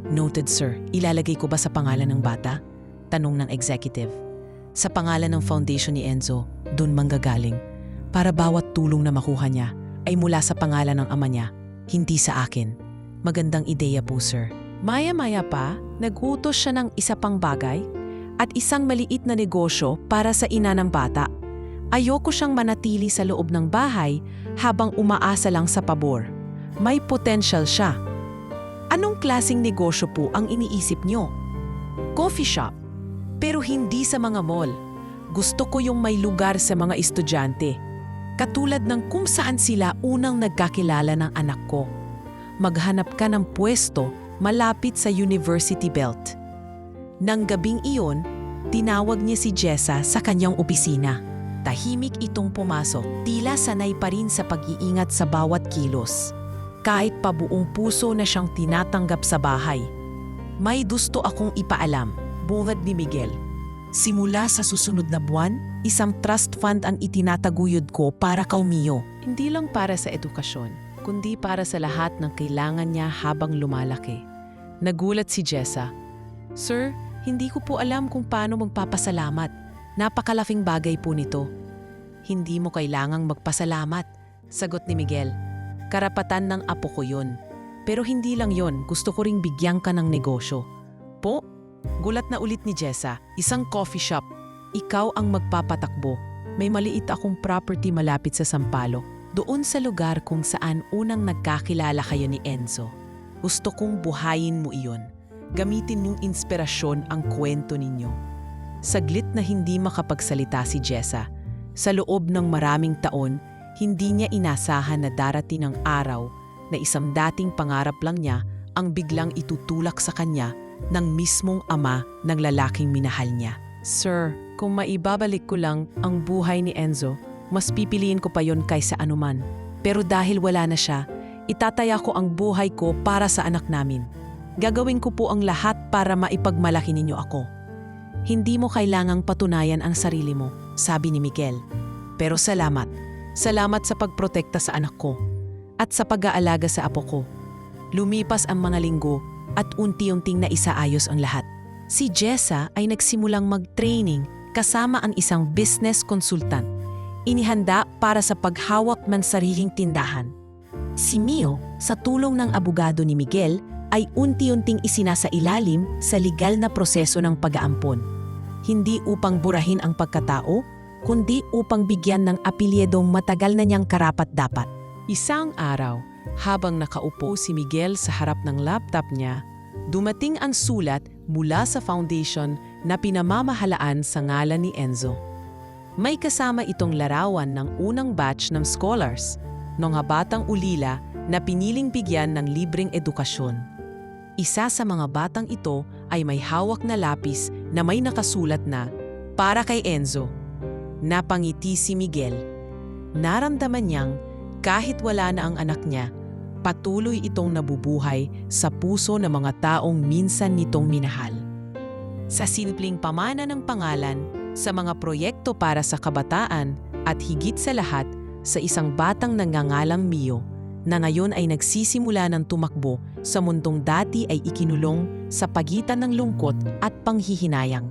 "Noted, sir. Ilalagay ko ba sa pangalan ng bata?" tanong ng executive. "Sa pangalan ng foundation ni Enzo, dun manggagaling. Para bawat tulong na makuha niya ay mula sa pangalan ng ama niya, hindi sa akin." Magandang ideya po, sir. Maya-maya pa, nagutos siya ng isa pang bagay at isang maliit na negosyo para sa ina ng bata. Ayoko siyang manatili sa loob ng bahay habang umaasa lang sa pabor. May potential siya. Anong klaseng negosyo po ang iniisip niyo? Coffee shop. Pero hindi sa mga mall. Gusto ko yung may lugar sa mga estudyante. Katulad ng kung saan sila unang nagkakilala ng anak ko. Maghanap ka ng pwesto malapit sa University Belt. Nang gabing iyon, tinawag niya si Jessa sa kanyang opisina. Tahimik itong pumasok, tila sanay pa rin sa pag-iingat sa bawat kilos. Kahit pa buong puso na siyang tinatanggap sa bahay. May gusto akong ipaalam, bungad ni Miguel. Simula sa susunod na buwan, isang trust fund ang itinataguyod ko para kaumiyo. Hindi lang para sa edukasyon, kundi para sa lahat ng kailangan niya habang lumalaki. Nagulat si Jessa. Sir, hindi ko po alam kung paano magpapasalamat. Napakalaking bagay po nito. Hindi mo kailangang magpasalamat, sagot ni Miguel. Karapatan ng apo ko yun. Pero hindi lang yon, gusto ko ring bigyan ka ng negosyo. Po? Gulat na ulit ni Jessa, isang coffee shop. Ikaw ang magpapatakbo. May maliit akong property malapit sa Sampaloc. Doon sa lugar kung saan unang nagkakilala kayo ni Enzo. Gusto kong buhayin mo iyon. Gamitin mong inspirasyon ang kwento ninyo. Saglit na hindi makapagsalita si Jessa. Sa loob ng maraming taon, hindi niya inasahan na darating ang araw na isang dating pangarap lang niya ang biglang itutulak sa kanya ng mismong ama ng lalaking minahal niya. Sir, kung maibabalik ko lang ang buhay ni Enzo, mas pipiliin ko pa yon kaysa anuman. Pero dahil wala na siya, itataya ko ang buhay ko para sa anak namin. Gagawin ko po ang lahat para maipagmalaki ninyo ako. Hindi mo kailangang patunayan ang sarili mo, sabi ni Miguel. Pero salamat. Salamat sa pagprotekta sa anak ko at sa pag-aalaga sa apo ko. Lumipas ang mga linggo at unti-unting naisaayos ang lahat. Si Jessa ay nagsimulang mag-training kasama ang isang business consultant. Inihanda para sa paghawak ng sariling tindahan. Si Mio, sa tulong ng abogado ni Miguel, ay unti-unting isinasailalim sa legal na proseso ng pag-aampon. Hindi upang burahin ang pagkatao, kundi upang bigyan ng apelyedong matagal na niyang karapat-dapat. Isang araw, habang nakaupo si Miguel sa harap ng laptop niya, dumating ang sulat mula sa foundation na pinamamahalaan sa ngalan ni Enzo. May kasama itong larawan ng unang batch ng scholars, ng batang ulila na piniling bigyan ng libreng edukasyon. Isa sa mga batang ito ay may hawak na lapis na may nakasulat na, "Para kay Enzo." Napangiti si Miguel. Naramdaman niyang kahit wala na ang anak niya, patuloy itong nabubuhay sa puso ng mga taong minsan nitong minahal. Sa simpleng pamana ng pangalan, sa mga proyekto para sa kabataan at higit sa lahat sa isang batang nangangalang Mio na ngayon ay nagsisimula ng tumakbo sa mundong dati ay ikinulong sa pagitan ng lungkot at panghihinayang.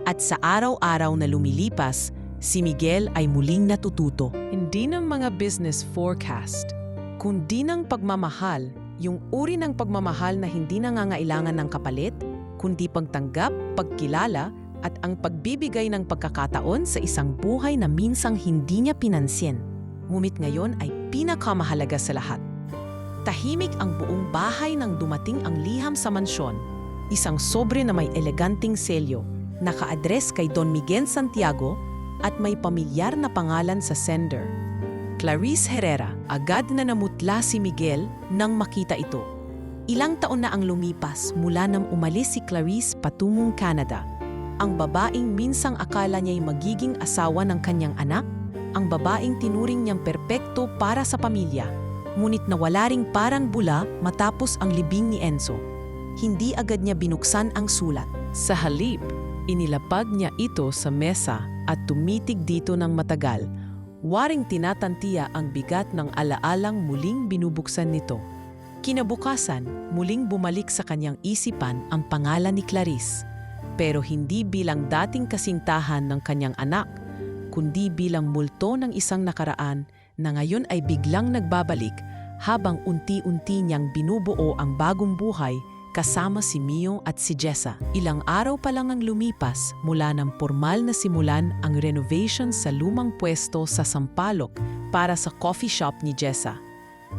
At sa araw-araw na lumilipas, si Miguel ay muling natututo. Hindi ng mga business forecast, kundi ng pagmamahal, yung uri ng pagmamahal na hindi nangangailangan ng kapalit, kundi pagtanggap, pagkilala, at ang pagbibigay ng pagkakataon sa isang buhay na minsang hindi niya pinansin. Ngunit ngayon ay pinakamahalaga sa lahat. Tahimik ang buong bahay nang dumating ang liham sa mansyon. Isang sobre na may eleganting selyo, naka-address kay Don Miguel Santiago at may pamilyar na pangalan sa sender. Clarice Herrera, agad na namutla si Miguel nang makita ito. Ilang taon na ang lumipas mula nang umalis si Clarice patungong Canada. Ang babaeng minsang akala niya'y magiging asawa ng kanyang anak, ang babaeng tinuring niyang perpekto para sa pamilya, ngunit nawala ring parang bula matapos ang libing ni Enzo. Hindi agad niya binuksan ang sulat. Sa halip, inilapag niya ito sa mesa at tumitig dito ng matagal. Waring tinatantiya ang bigat ng alaalang muling binubuksan nito. Kinabukasan, muling bumalik sa kanyang isipan ang pangalan ni Clarice. Pero hindi bilang dating kasintahan ng kanyang anak, kundi bilang multo ng isang nakaraan na ngayon ay biglang nagbabalik habang unti-unti niyang binubuo ang bagong buhay kasama si Mio at si Jessa. Ilang araw pa lang ang lumipas mula nang formal na simulan ang renovation sa lumang pwesto sa Sampaloc para sa coffee shop ni Jessa.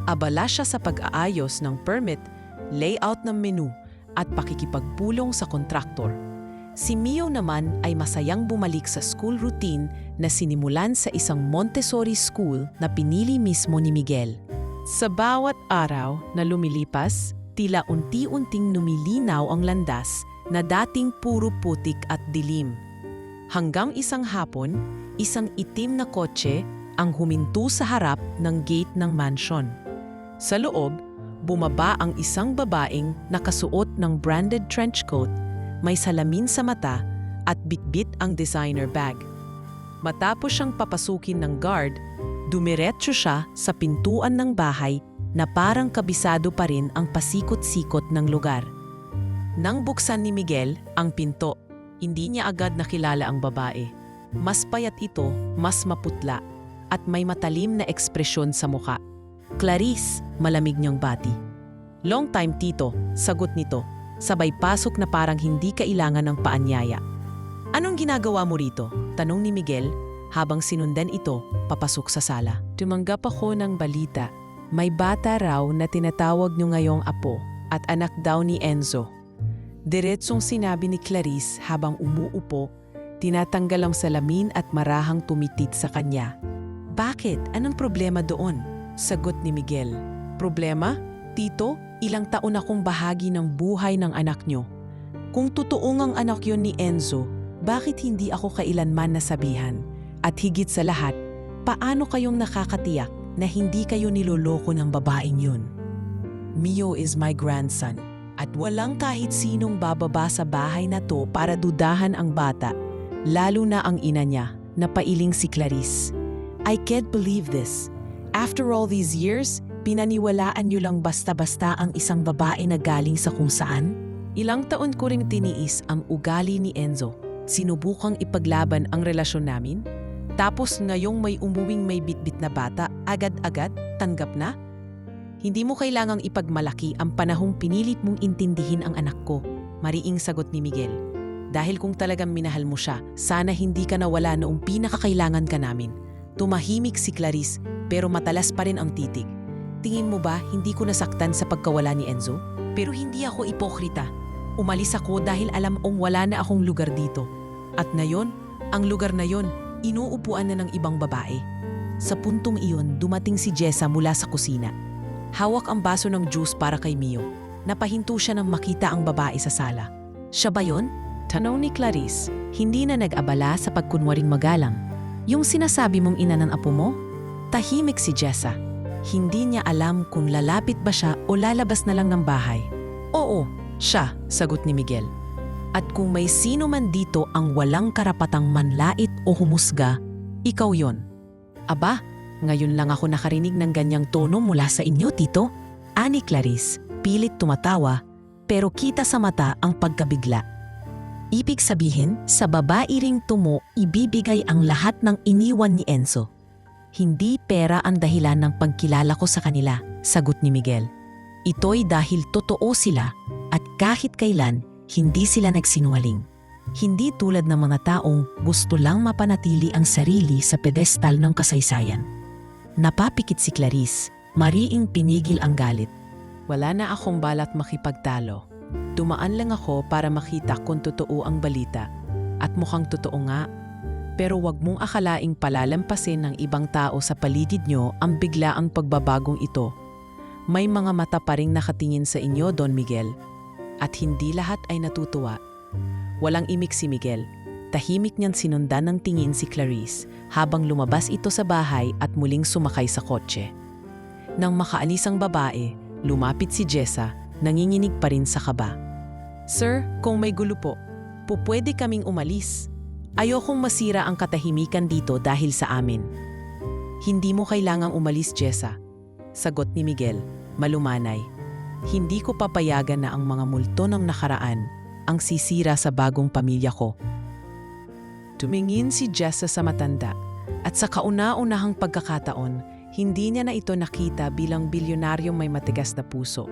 Abala siya sa pag-aayos ng permit, layout ng menu at pakikipagpulong sa kontraktor. Si Mio naman ay masayang bumalik sa school routine na sinimulan sa isang Montessori school na pinili mismo ni Miguel. Sa bawat araw na lumilipas, tila unti-unting lumilinaw ang landas na dating puro putik at dilim. Hanggang isang hapon, isang itim na kotse ang huminto sa harap ng gate ng mansion. Sa loob, bumaba ang isang babaeng nakasuot ng branded trench coat, may salamin sa mata at bitbit ang designer bag. Matapos siyang papasukin ng guard, dumiretso siya sa pintuan ng bahay na parang kabisado pa rin ang pasikot-sikot ng lugar. Nang buksan ni Miguel ang pinto, hindi niya agad nakilala ang babae. Mas payat ito, mas maputla, at may matalim na ekspresyon sa muka. Clarice, malamig niyang bati. Long time tito, sagot nito, sabay pasok na parang hindi kailangan ng paanyaya. Anong ginagawa mo rito? Tanong ni Miguel habang sinundan ito papasok sa sala. Tumanggap ako ng balita. May bata raw na tinatawag niyo ngayong apo at anak daw ni Enzo. Diretsong sinabi ni Clarice habang umuupo, tinatanggal ang salamin at marahang tumitit sa kanya. Bakit? Anong problema doon? Sagot ni Miguel. Problema? Tito, ilang taon akong bahagi ng buhay ng anak niyo. Kung totoong ang anak yon ni Enzo, bakit hindi ako kailanman nasabihan? At higit sa lahat, paano kayong nakakatiyak na hindi kayo niloloko ng babaeng yun? Mio is my grandson at walang kahit sinong bababa sa bahay na to para dudahan ang bata, lalo na ang ina niya, na pailing si Clarice. I can't believe this. After all these years, pinaniwalaan niyo lang basta-basta ang isang babae na galing sa kung saan? Ilang taon ko ring tiniis ang ugali ni Enzo. Sinubukang ipaglaban ang relasyon namin. Tapos ngayong may umuwing may bitbit na bata, agad-agad tanggap na? Hindi mo kailangang ipagmalaki ang panahong pinilit mong intindihin ang anak ko, mariing sagot ni Miguel. Dahil kung talagang minahal mo siya, sana hindi ka nawala noong pinakakailangan ka namin. Tumahimik si Clarice pero matalas pa rin ang titig. Tingin mo ba hindi ko nasaktan sa pagkawala ni Enzo? Pero hindi ako ipokrita. Umalis ako dahil alam kong wala na akong lugar dito. At ngayon, ang lugar na yon, inuupuan na ng ibang babae. Sa puntong iyon, dumating si Jessa mula sa kusina. Hawak ang baso ng juice para kay Mio. Napahinto siya nang makita ang babae sa sala. Siya ba yon? Tanong ni Clarice, hindi na nag-abala sa pagkunwaring magalang. Yung sinasabi mong ina ng apo mo? Tahimik si Jessa. Hindi niya alam kung lalapit ba siya o lalabas na lang ng bahay. Oo, siya, sagot ni Miguel. At kung may sino man dito ang walang karapatang manlait o humusga, ikaw yon. Aba, ngayon lang ako nakarinig ng ganyang tono mula sa inyo, tito. Ani Clarice, pilit tumatawa, pero kita sa mata ang pagkabigla. Ibig sabihin, sa babae ring tumo, ibibigay ang lahat ng iniwan ni Enzo. Hindi pera ang dahilan ng pagkilala ko sa kanila, sagot ni Miguel. Ito'y dahil totoo sila at kahit kailan, hindi sila nagsinungaling. Hindi tulad ng mga taong gusto lang mapanatili ang sarili sa pedestal ng kasaysayan. Napapikit si Clarice, mariing pinigil ang galit. Wala na akong balat makipagtalo. Dumaan lang ako para makita kung totoo ang balita. At mukhang totoo nga. Pero wag mong akalaing palalampasin ng ibang tao sa paligid nyo ang biglaang pagbabagong ito. May mga mata pa ring nakatingin sa inyo, Don Miguel. At hindi lahat ay natutuwa. Walang imik si Miguel. Tahimik niyang sinundan ng tingin si Clarice habang lumabas ito sa bahay at muling sumakay sa kotse. Nang makaalis ang babae, lumapit si Jessa, nanginginig pa rin sa kaba. Sir, kung may gulo po, pupwede kaming umalis. Ayokong masira ang katahimikan dito dahil sa amin. Hindi mo kailangang umalis, Jessa, sagot ni Miguel, malumanay. Hindi ko papayagan na ang mga multo ng nakaraan ang sisira sa bagong pamilya ko. Tumingin si Jessa sa matanda at sa kauna-unahang pagkakataon, Hindi niya na ito nakita bilang bilyonaryong may matigas na puso,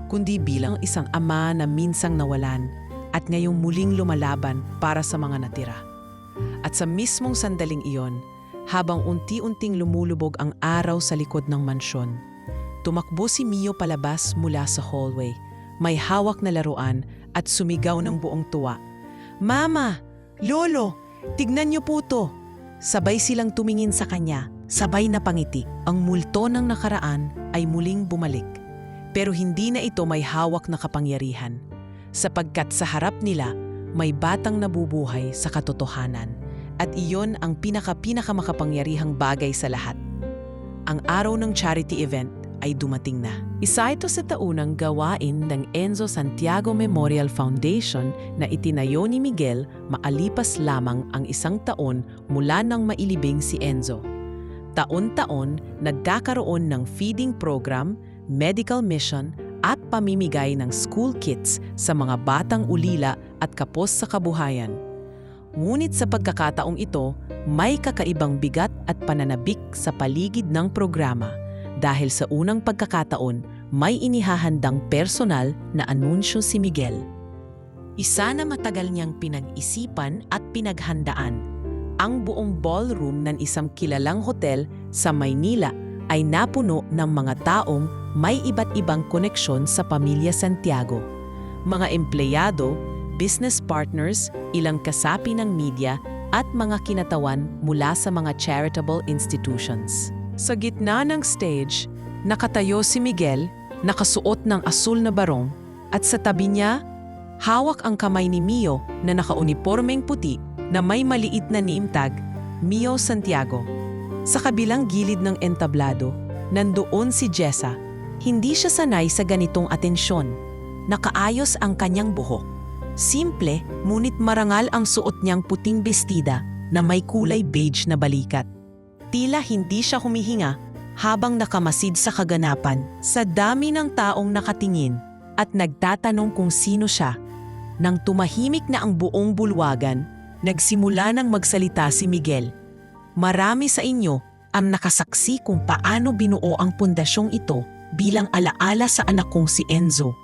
kundi bilang isang ama na minsang nawalan at ngayong muling lumalaban para sa mga natira. At sa mismong sandaling iyon, habang unti-unting lumulubog ang araw sa likod ng mansyon, tumakbo si Mio palabas mula sa hallway, may hawak na laruan at sumigaw ng buong tuwa. "Mama! Lolo! Tignan niyo po to!" Sabay silang tumingin sa kanya, sabay na pangiti. Ang multo ng nakaraan ay muling bumalik. Pero hindi na ito may hawak na kapangyarihan, sapagkat sa harap nila may batang nabubuhay sa katotohanan. At iyon ang pinakamakapangyarihang bagay sa lahat. Ang araw ng charity event ay dumating na. Isa ito sa taunang gawain ng Enzo Santiago Memorial Foundation na itinayo ni Miguel maalipas lamang ang 1 taon mula nang mailibing si Enzo. Taon-taon nagkakaroon ng feeding program, medical mission at pamimigay ng school kits sa mga batang ulila at kapos sa kabuhayan. Ngunit sa pagkakataong ito, may kakaibang bigat at pananabik sa paligid ng programa dahil sa unang pagkakataon may inihahandang personal na anunsyo si Miguel. Isa na matagal niyang pinag-isipan at pinaghandaan. Ang buong ballroom ng isang kilalang hotel sa Maynila ay napuno ng mga taong may iba't ibang koneksyon sa pamilya Santiago. Mga empleyado, business partners, ilang kasapi ng media at mga kinatawan mula sa mga charitable institutions. Sa gitna ng stage, nakatayo si Miguel, nakasuot ng asul na barong, at sa tabi niya, hawak ang kamay ni Mio na nakaunipormeng puti na may maliit na niimtag, Mio Santiago. Sa kabilang gilid ng entablado, nandoon si Jessa. Hindi siya sanay sa ganitong atensyon. Nakaayos ang kanyang buhok. Simple, ngunit marangal ang suot niyang puting bestida na may kulay beige na balikat. Tila hindi siya humihinga habang nakamasid sa kaganapan sa dami ng taong nakatingin at nagtatanong kung sino siya. Nang tumahimik na ang buong bulwagan, nagsimula nang magsalita si Miguel. "Marami sa inyo ang nakasaksi kung paano binuo ang pundasyong ito bilang alaala sa anak kong si Enzo.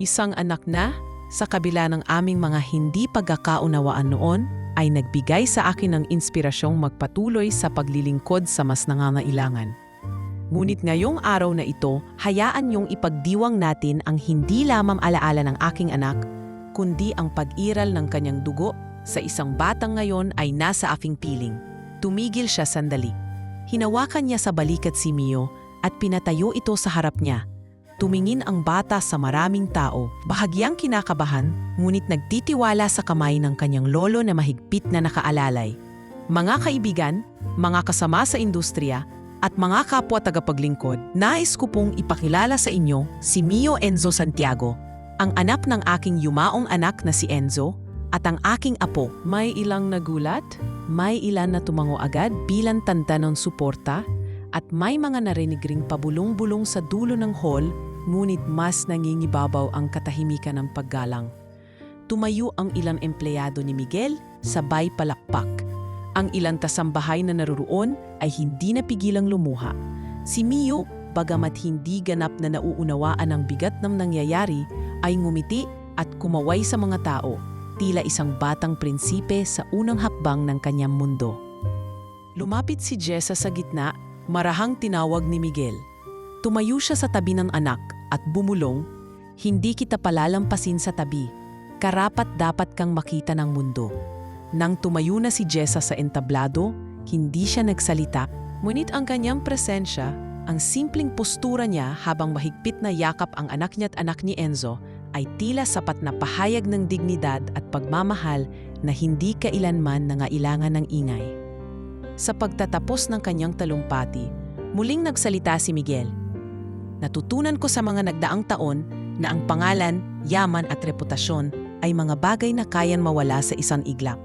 Isang anak na, sa kabila ng aming mga hindi pagkakaunawaan noon, ay nagbigay sa akin ng inspirasyong magpatuloy sa paglilingkod sa mas nangangailangan. Ngunit ngayong araw na ito, hayaan niyong ipagdiwang natin ang hindi lamang alaala ng aking anak, kundi ang pag-iral ng kanyang dugo sa isang batang ngayon ay nasa aking piling." Tumigil siya sandali. Hinawakan niya sa balikat si Mio at pinatayo ito sa harap niya. Tumingin ang bata sa maraming tao, bahagyang kinakabahan, ngunit nagtitiwala sa kamay ng kanyang lolo na mahigpit na nakaalalay. "Mga kaibigan, mga kasama sa industriya, at mga kapwa tagapaglingkod, nais ko pong ipakilala sa inyo si Mio Enzo Santiago, ang anak ng aking yumaong anak na si Enzo, at ang aking apo." May ilang nagulat, may ilan na tumango agad bilang tanda ng suporta, at may mga narinig ring pabulong-bulong sa dulo ng hall, ngunit mas nangingibabaw ang katahimikan ng paggalang. Tumayo ang ilang empleyado ni Miguel, sabay palakpak. Ang ilang tasambahay na naruroon ay hindi napigilang lumuha. Si Mio, bagamat hindi ganap na nauunawaan ang bigat ng nangyayari, ay ngumiti at kumaway sa mga tao, tila isang batang prinsipe sa unang hakbang ng kanyang mundo. Lumapit si Jessa sa gitna, marahang tinawag ni Miguel. Tumayo siya sa tabi ng anak at bumulong, "Hindi kita palalampasin sa tabi. Karapat-dapat kang makita ng mundo." Nang tumayo na si Jessa sa entablado, hindi siya nagsalita, ngunit ang kanyang presensya, ang simpleng postura niya habang mahigpit na yakap ang anak niya at anak ni Enzo, ay tila sapat na pahayag ng dignidad at pagmamahal na hindi kailanman nangailangan ng ingay. Sa pagtatapos ng kanyang talumpati, muling nagsalita si Miguel. "Natutunan ko sa mga nagdaang taon na ang pangalan, yaman at reputasyon ay mga bagay na kayang mawala sa isang iglap.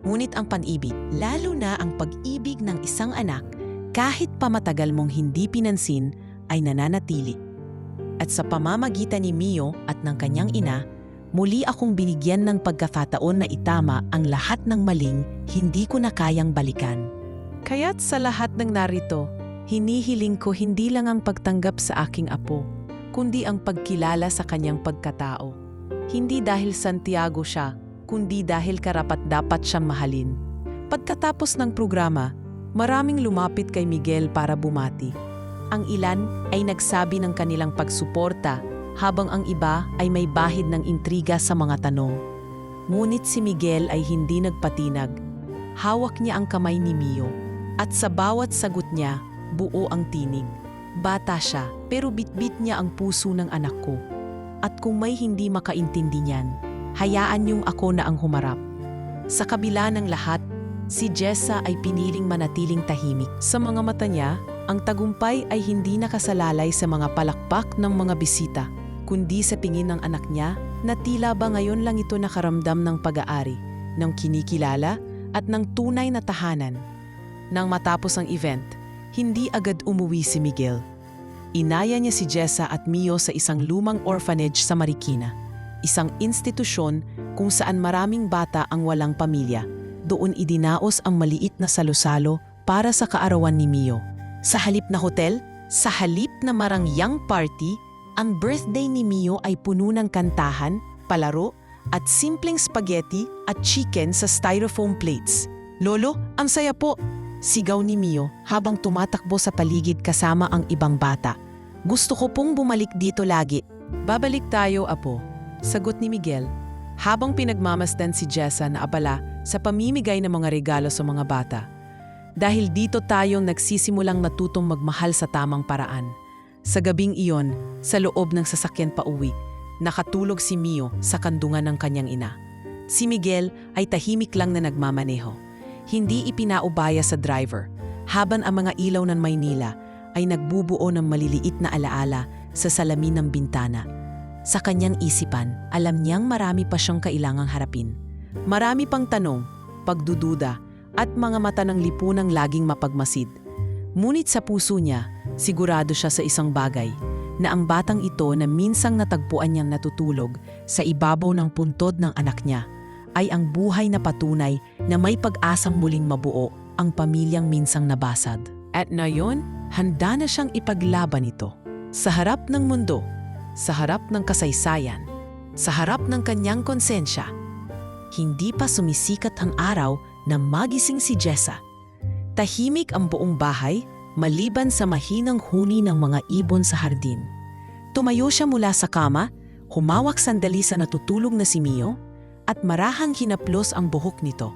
Ngunit ang pan-ibig, lalo na ang pag-ibig ng isang anak, kahit pa matagal mong hindi pinansin, ay nananatili." At sa pamamagitan ni Mio at ng kanyang ina, muli akong binigyan ng pagkakataon na itama ang lahat ng maling hindi ko na kayang balikan. Kaya't sa lahat ng narito, hinihiling ko hindi lang ang pagtanggap sa aking apo, kundi ang pagkilala sa kanyang pagkatao. Hindi dahil Santiago siya, kundi dahil karapat-dapat siyang mahalin. Pagkatapos ng programa, maraming lumapit kay Miguel para bumati. Ang ilan ay nagsabi ng kanilang pagsuporta, habang ang iba ay may bahid ng intriga sa mga tanong. Ngunit si Miguel ay hindi nagpatinag. Hawak niya ang kamay ni Mio, at sa bawat sagot niya, buo ang tinig. Bata siya, pero bitbit niya ang puso ng anak ko. At kung may hindi makaintindi niyan, hayaan niyong ako na ang humarap. Sa kabila ng lahat, si Jessa ay piniling manatiling tahimik. Sa mga mata niya, ang tagumpay ay hindi nakasalalay sa mga palakpak ng mga bisita, kundi sa tingin ng anak niya na tila ba ngayon lang ito nakaramdam ng pag-aari, ng kinikilala at ng tunay na tahanan. Nang matapos ang event, hindi agad umuwi si Miguel. Inaya niya si Jessa at Mio sa isang lumang orphanage sa Marikina, isang institusyon kung saan maraming bata ang walang pamilya. Doon idinaos ang maliit na salo-salo para sa kaarawan ni Mio. Sa halip na hotel, sa halip na marangyang party, ang birthday ni Mio ay puno ng kantahan, palaro, at simpleng spaghetti at chicken sa styrofoam plates. "Lolo, ang saya po!" sigaw ni Mio habang tumatakbo sa paligid kasama ang ibang bata. "Gusto ko pong bumalik dito lagi." "Babalik tayo, apo," sagot ni Miguel, habang pinagmamasdan si Jessa na abala sa pamimigay ng mga regalo sa mga bata. Dahil dito tayong nagsisimulang natutong magmahal sa tamang paraan. Sa gabing iyon, sa loob ng sasakyan pauwi, nakatulog si Mio sa kandungan ng kanyang ina. Si Miguel ay tahimik lang na nagmamaneho. Hindi ipinaubaya sa driver, habang ang mga ilaw ng Maynila ay nagbubuo ng maliliit na alaala sa salamin ng bintana. Sa kanyang isipan, alam niyang marami pa siyang kailangang harapin. Marami pang tanong, pagdududa, at mga mata ng lipunang laging mapagmasid. Ngunit sa puso niya, sigurado siya sa isang bagay, na ang batang ito na minsang natagpuan niyang natutulog sa ibabaw ng puntod ng anak niya, ay ang buhay na patunay na may pag-asang muling mabuo ang pamilyang minsang nabasad. At ngayon, handa na siyang ipaglaban ito. Sa harap ng mundo, sa harap ng kasaysayan, sa harap ng kanyang konsensya. Hindi pa sumisikat ang araw na magising si Jessa. Tahimik ang buong bahay, maliban sa mahinang huni ng mga ibon sa hardin. Tumayo siya mula sa kama, humawak sandali sa natutulog na si Mio, at marahang hinaplos ang buhok nito.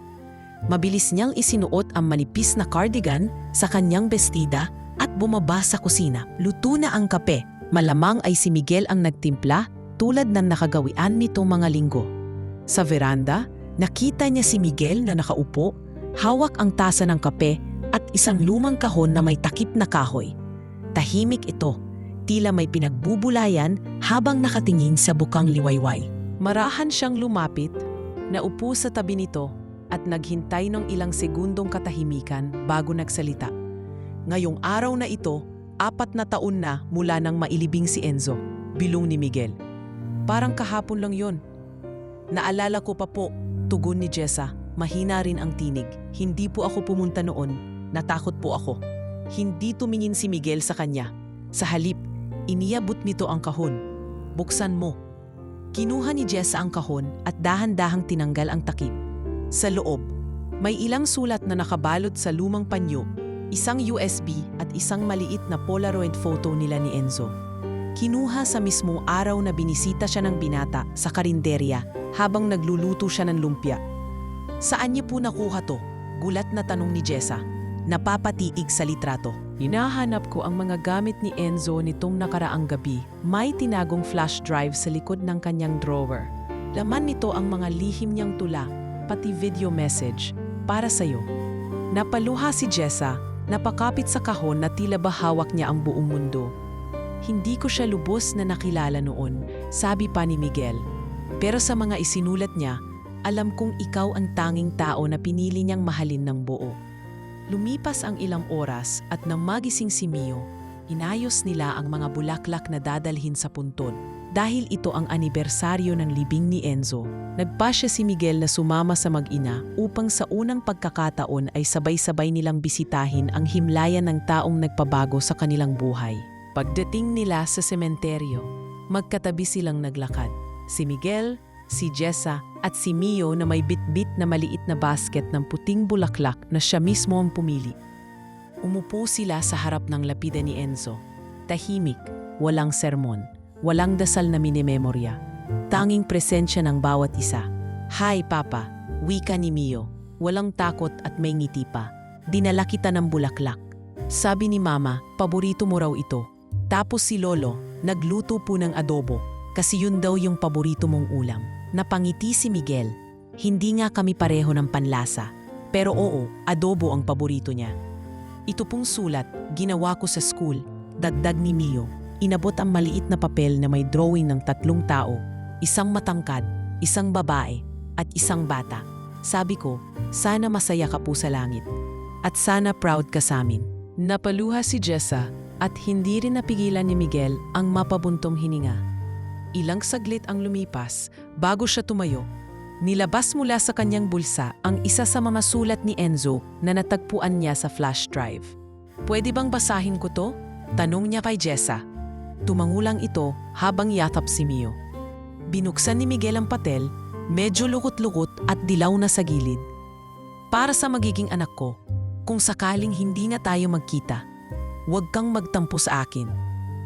Mabilis niyang isinuot ang manipis na cardigan sa kanyang bestida at bumaba sa kusina. Luto na ang kape. Malamang ay si Miguel ang nagtimpla tulad ng nakagawian nito mga linggo. Sa veranda, nakita niya si Miguel na nakaupo, hawak ang tasa ng kape at isang lumang kahon na may takip na kahoy. Tahimik ito, tila may pinagbubulayan habang nakatingin sa bukang liwayway. Marahan siyang lumapit, naupo sa tabi nito at naghintay ng ilang segundong katahimikan bago nagsalita. Ngayong araw na ito, 4 na taon na mula nang mailibing si Enzo, bilong ni Miguel. "Parang kahapon lang yon." "Naalala ko pa po," tugon ni Jessa, mahina rin ang tinig. "Hindi po ako pumunta noon, natakot po ako." Hindi tumingin si Miguel sa kanya. Sa halip, iniabot nito ang kahon. "Buksan mo." Kinuha ni Jessa ang kahon at dahan-dahang tinanggal ang takip. Sa loob, may ilang sulat na nakabalot sa lumang panyo, isang USB at isang maliit na Polaroid photo nila ni Enzo. Kinuha sa mismong araw na binisita siya ng binata sa karinderya habang nagluluto siya ng lumpia. "Saan niyo po nakuha to?" gulat na tanong ni Jessa. Napapatiig sa litrato. "Hinahanap ko ang mga gamit ni Enzo nitong nakaraang gabi." May tinagong flash drive sa likod ng kanyang drawer. Laman nito ang mga lihim niyang tula, pati video message, para sa'yo. Napaluha si Jessa, napakapit sa kahon na tila ba hawak niya ang buong mundo. "Hindi ko siya lubos na nakilala noon," sabi pa ni Miguel. "Pero sa mga isinulat niya, alam kong ikaw ang tanging tao na pinili niyang mahalin ng buo." Lumipas ang ilang oras at nang magising si Mio, Inayos nila ang mga bulaklak na dadalhin sa puntod. Dahil ito ang anibersaryo ng libing ni Enzo, nagpasya si Miguel na sumama sa mag-ina upang sa unang pagkakataon ay sabay-sabay nilang bisitahin ang himlayan ng taong nagpabago sa kanilang buhay. Pagdating nila sa sementeryo, magkatabi silang naglakad. Si Miguel, si Jessa at si Mio na may bitbit na maliit na basket ng puting bulaklak na siya mismo ang pumili. Umupo sila sa harap ng lapida ni Enzo. Tahimik, walang sermon, walang dasal na minimemorya. Tanging presensya ng bawat isa. "Hi, Papa," wika ni Mio. Walang takot at may ngiti pa. "Dinala kita ng bulaklak." Sabi ni Mama, paborito mo raw ito. Tapos si Lolo, nagluto po ng adobo, kasi yun daw yung paborito mong ulam. Napangiti si Miguel. Hindi nga kami pareho ng panlasa, pero oo, adobo ang paborito niya. Ito pong sulat, ginawa ko sa school, dagdag ni Mio. Inabot ang maliit na papel na may drawing ng 3 tao, isang matangkad, isang babae, at isang bata. Sabi ko, sana masaya ka po sa langit. At sana proud ka sa amin. Napaluha si Jessa at hindi rin napigilan ni Miguel ang mapabuntong hininga. Ilang saglit ang lumipas bago siya tumayo. Nilabas mula sa kanyang bulsa ang isa sa mga sulat ni Enzo na natagpuan niya sa flash drive. "Pwede bang basahin ko to?" tanong niya kay Jessa. Tumangulang ito habang yakap si Mio. Binuksan ni Miguel ang patel, medyo lukot-lukot at dilaw na sa gilid. "Para sa magiging anak ko, kung sakaling hindi na tayo magkita, huwag kang magtampo sa akin.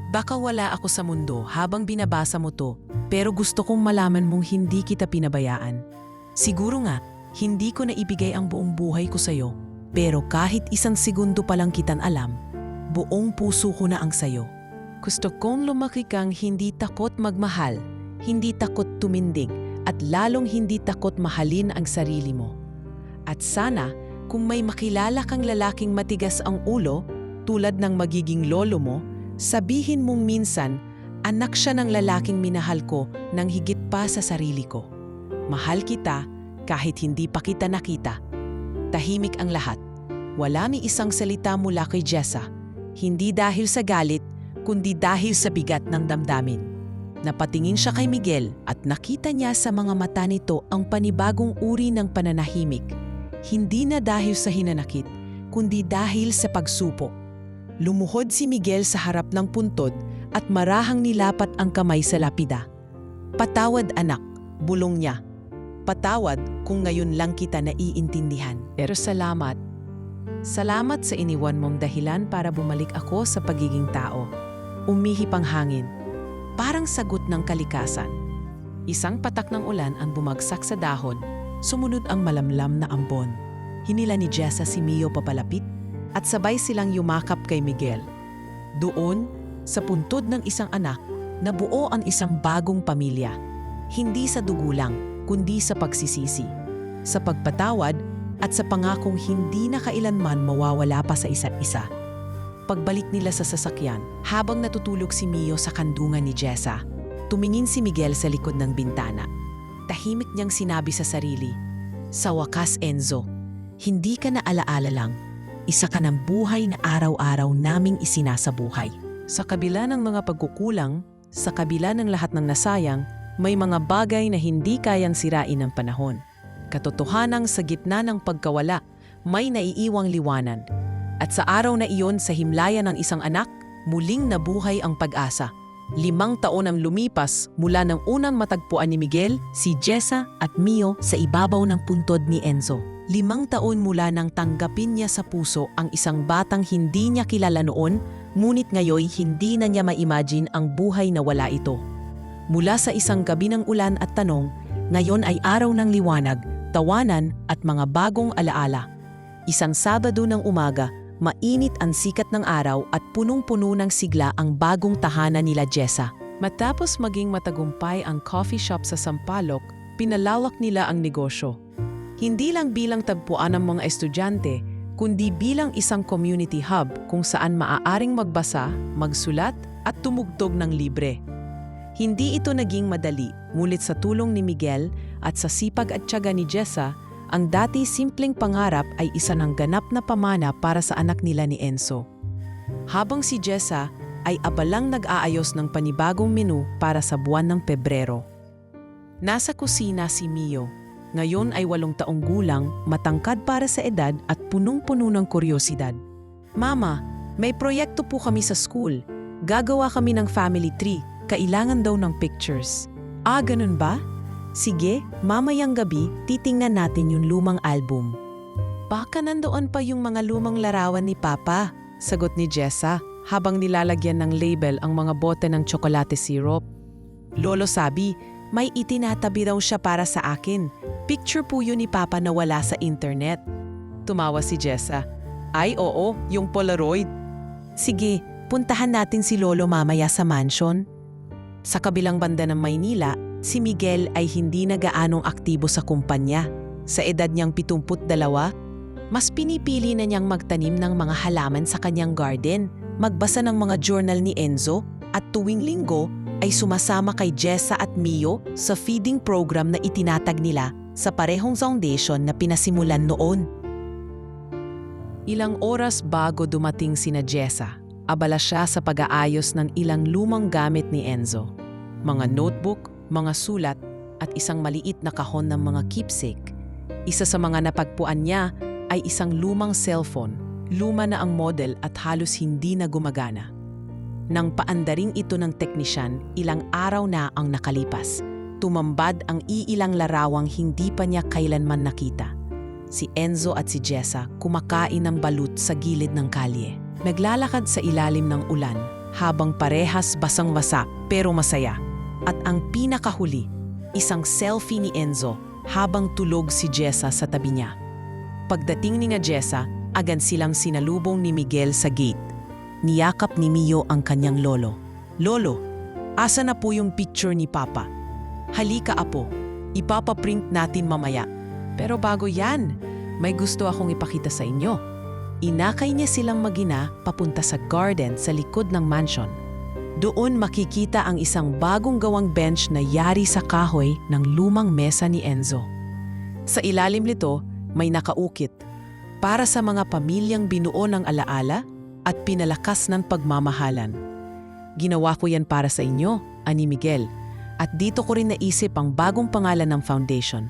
Baka wala ako sa mundo habang binabasa mo to, pero gusto kong malaman mong hindi kita pinabayaan. Siguro nga, hindi ko na ibigay ang buong buhay ko sa'yo, pero kahit 1 segundo pa lang kitan alam, buong puso ko na ang sayo. Gusto kong lumaki kang hindi takot magmahal, hindi takot tumindig, at lalong hindi takot mahalin ang sarili mo. At sana, kung may makilala kang lalaking matigas ang ulo, tulad ng magiging lolo mo, sabihin mong minsan, anak siya ng lalaking minahal ko nang higit pa sa sarili ko. Mahal kita kahit hindi pa kita nakita." Tahimik ang lahat. Wala ni isang salita mula kay Jessa. Hindi dahil sa galit, kundi dahil sa bigat ng damdamin. Napatingin siya kay Miguel at nakita niya sa mga mata nito ang panibagong uri ng pananahimik. Hindi na dahil sa hinanakit, kundi dahil sa pagsupok. Lumuhod si Miguel sa harap ng puntod at marahang nilapat ang kamay sa lapida. "Patawad anak," bulong niya. "Patawad kung ngayon lang kita naiintindihan. Pero salamat. Salamat sa iniwan mong dahilan para bumalik ako sa pagiging tao." Umihip ang hangin. Parang sagot ng kalikasan. Isang patak ng ulan ang bumagsak sa dahon. Sumunod ang malamlam na ambon. Hinila ni Jessa si Mio papalapit at sabay silang yumakap kay Miguel. Doon, sa puntod ng isang anak, nabuo ang isang bagong pamilya. Hindi sa dugo lang, kundi sa pagsisisi, sa pagpatawad at sa pangakong hindi na kailanman mawawala pa sa isa't isa. Pagbalik nila sa sasakyan, habang natutulog si Mio sa kandungan ni Jessa, tumingin si Miguel sa likod ng bintana. Tahimik niyang sinabi sa sarili, "Sa wakas, Enzo, hindi ka na alaala lang. Isa ka ng buhay na araw-araw naming isinasabuhay." Sa kabila ng mga pagkukulang, sa kabila ng lahat ng nasayang, may mga bagay na hindi kayang sirain ng panahon. Katotohanang sa gitna ng pagkawala, may naiiwang liwanan. At sa araw na iyon sa himlayan ng isang anak, muling nabuhay ang pag-asa. 5 taon ang lumipas mula ng unang matagpuan ni Miguel, si Jessa at Mio sa ibabaw ng puntod ni Enzo. 5 taon mula nang tanggapin niya sa puso ang isang batang hindi niya kilala noon, ngunit ngayon hindi na niya ma-imagine ang buhay na wala ito. Mula sa isang gabi ng ulan at tanong, ngayon ay araw ng liwanag, tawanan at mga bagong alaala. Isang Sabado ng umaga, mainit ang sikat ng araw at punong-puno ng sigla ang bagong tahanan nila Jessa. Matapos maging matagumpay ang coffee shop sa Sampaloc, pinalawak nila ang negosyo. Hindi lang bilang tagpuan ng mga estudyante, kundi bilang isang community hub kung saan maaaring magbasa, magsulat at tumugtog ng libre. Hindi ito naging madali, ngunit sa tulong ni Miguel at sa sipag at tiyaga ni Jessa, ang dati simpleng pangarap ay isa ng ganap na pamana para sa anak nila ni Enzo. habang si Jessa ay abalang nag-aayos ng panibagong menu para sa buwan ng Pebrero. Nasa kusina si Mio. Ngayon ay 8 taong gulang, matangkad para sa edad at punong-puno ng kuryosidad. Mama, may proyekto po kami sa school. Gagawa kami ng family tree. Kailangan daw ng pictures. Ah, ganun ba? Sige, mamayang gabi, titingnan natin yung lumang album. Baka nandoon pa yung mga lumang larawan ni Papa, sagot ni Jessa habang nilalagyan ng label ang mga bote ng tsokolate syrup. Lolo sabi, may itinatabi raw siya para sa akin. Picture po yun ni Papa na wala sa internet. Tumawa si Jessa. Ay oo, yung Polaroid. Sige, puntahan natin si Lolo mamaya sa mansion. Sa kabilang banda ng Maynila, si Miguel ay hindi na gaanong aktibo sa kumpanya. Sa edad niyang 72, mas pinipili na niyang magtanim ng mga halaman sa kanyang garden, magbasa ng mga journal ni Enzo, at tuwing linggo ay sumasama kay Jessa at Mio sa feeding program na itinatag nila sa parehong foundation na pinasimulan noon. Ilang oras bago dumating sina Jessa, abala siya sa pag-aayos ng ilang lumang gamit ni Enzo. Mga notebook, mga sulat, at isang maliit na kahon ng mga keepsake. Isa sa mga napagpuan niya ay isang lumang cellphone, luma na ang model at halos hindi na gumagana. Nang paandaring ito ng teknisyan, ilang araw na ang nakalipas. Tumambad ang iilang larawang hindi pa niya kailanman nakita. Si Enzo at si Jessa kumakain ng balut sa gilid ng kalye. Naglalakad sa ilalim ng ulan habang parehas basang-basa pero masaya. At ang pinakahuli, isang selfie ni Enzo habang tulog si Jessa sa tabi niya. Pagdating ni Jessa, agad silang sinalubong ni Miguel sa gate. Niyakap ni Mio ang kanyang lolo. Lolo, asa na po yung picture ni Papa? Halika apo, ipapaprint natin mamaya. Pero bago yan, may gusto akong ipakita sa inyo. Inakay niya silang magina papunta sa garden sa likod ng mansion. Doon makikita ang isang bagong gawang bench na yari sa kahoy ng lumang mesa ni Enzo. Sa ilalim nito, may nakaukit, para sa mga pamilyang binuo ng alaala at pinalakas ng pagmamahalan. Ginawa ko yan para sa inyo, ani Miguel, at dito ko rin naisip ang bagong pangalan ng foundation,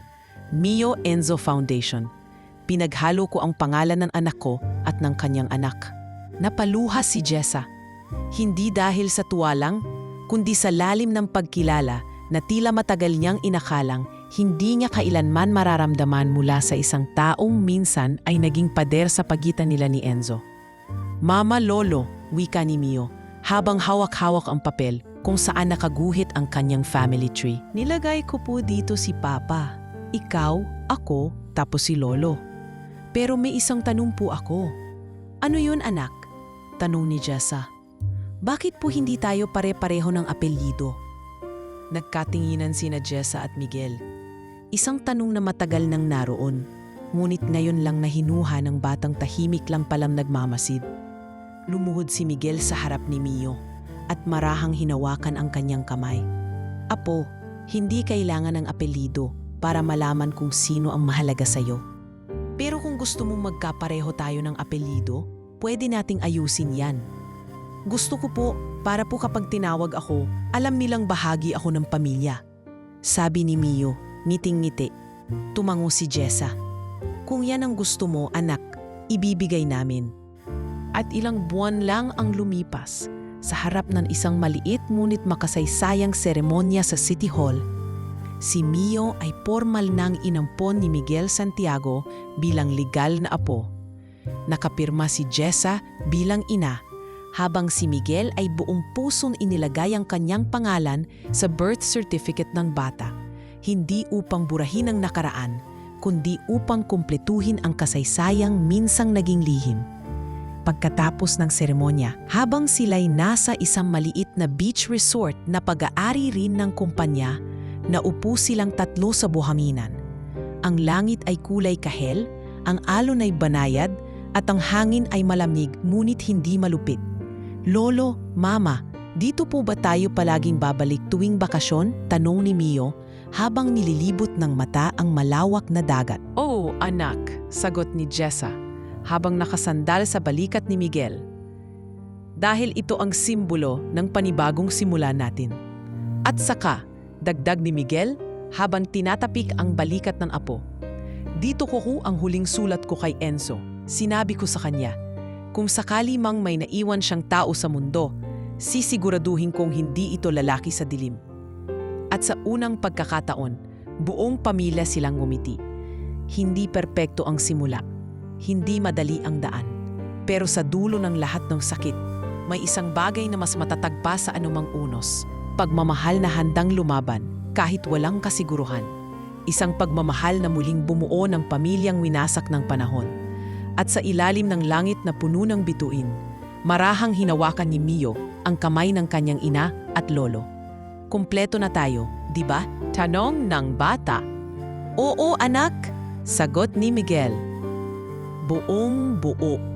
Mio Enzo Foundation. Pinaghalo ko ang pangalan ng anak ko at ng kanyang anak. Napaluha si Jessa. Hindi dahil sa tuwa lang, kundi sa lalim ng pagkilala na tila matagal niyang inakalang hindi niya kailanman mararamdaman mula sa isang taong minsan ay naging pader sa pagitan nila ni Enzo. Mama Lolo, wika ni Mio, habang hawak-hawak ang papel kung saan nakaguhit ang kanyang family tree. Nilagay ko po dito si Papa, ikaw, ako, tapos si Lolo. Pero may isang tanong po ako. Ano yun anak? Tanong ni Jessa. Bakit po hindi tayo pare-pareho ng apelyido? Nagkatinginan sina Jessa at Miguel. Isang tanong na matagal nang naroon, ngunit ngayon lang nahinuha ng batang tahimik lang palang nagmamasid. Lumuhod si Miguel sa harap ni Mio at marahang hinawakan ang kanyang kamay. Apo, hindi kailangan ng apelyido para malaman kung sino ang mahalaga sa'yo. Pero kung gusto mong magkapareho tayo ng apelyido, pwede nating ayusin yan. Gusto ko po, para po kapag tinawag ako, alam nilang bahagi ako ng pamilya. Sabi ni Mio, ngiting-ngiti. Tumango si Jessa. Kung yan ang gusto mo, anak, ibibigay namin. At ilang buwan lang ang lumipas. Sa harap ng isang maliit ngunit makasaysayang seremonya sa City Hall, si Mio ay formal nang inampon ni Miguel Santiago bilang legal na apo. Nakapirma si Jessa bilang ina, habang si Miguel ay buong pusong inilagay ang kanyang pangalan sa birth certificate ng bata. Hindi upang burahin ang nakaraan, kundi upang kumpletuhin ang kasaysayang minsang naging lihim. Pagkatapos ng seremonya, habang sila'y nasa isang maliit na beach resort na pag-aari rin ng kumpanya, naupo silang tatlo sa buhangin. Ang langit ay kulay kahel, ang alon ay banayad, at ang hangin ay malamig ngunit hindi malupit. Lolo, Mama, dito po ba tayo palaging babalik tuwing bakasyon? Tanong ni Mio habang nililibot ng mata ang malawak na dagat. Oh, anak, sagot ni Jessa habang nakasandal sa balikat ni Miguel. dahil ito ang simbolo ng panibagong simula natin. At saka, dagdag ni Miguel habang tinatapik ang balikat ng apo. Dito ko ang huling sulat ko kay Enzo. Sinabi ko sa kanya, kung sakali mang may naiwan siyang tao sa mundo, sisiguraduhin kong hindi ito lalaki sa dilim. At sa unang pagkakataon, buong pamilya silang ngumiti. Hindi perpekto ang simula. Hindi madali ang daan. Pero sa dulo ng lahat ng sakit, may isang bagay na mas matatag pa sa anumang unos. Pagmamahal na handang lumaban kahit walang kasiguruhan. Isang pagmamahal na muling bumuo ng pamilyang winasak ng panahon. At sa ilalim ng langit na puno ng bituin, marahang hinawakan ni Mio ang kamay ng kanyang ina at lolo. Kumpleto na tayo, di ba? Tanong ng bata. Oo, anak, sagot ni Miguel. Buong buo.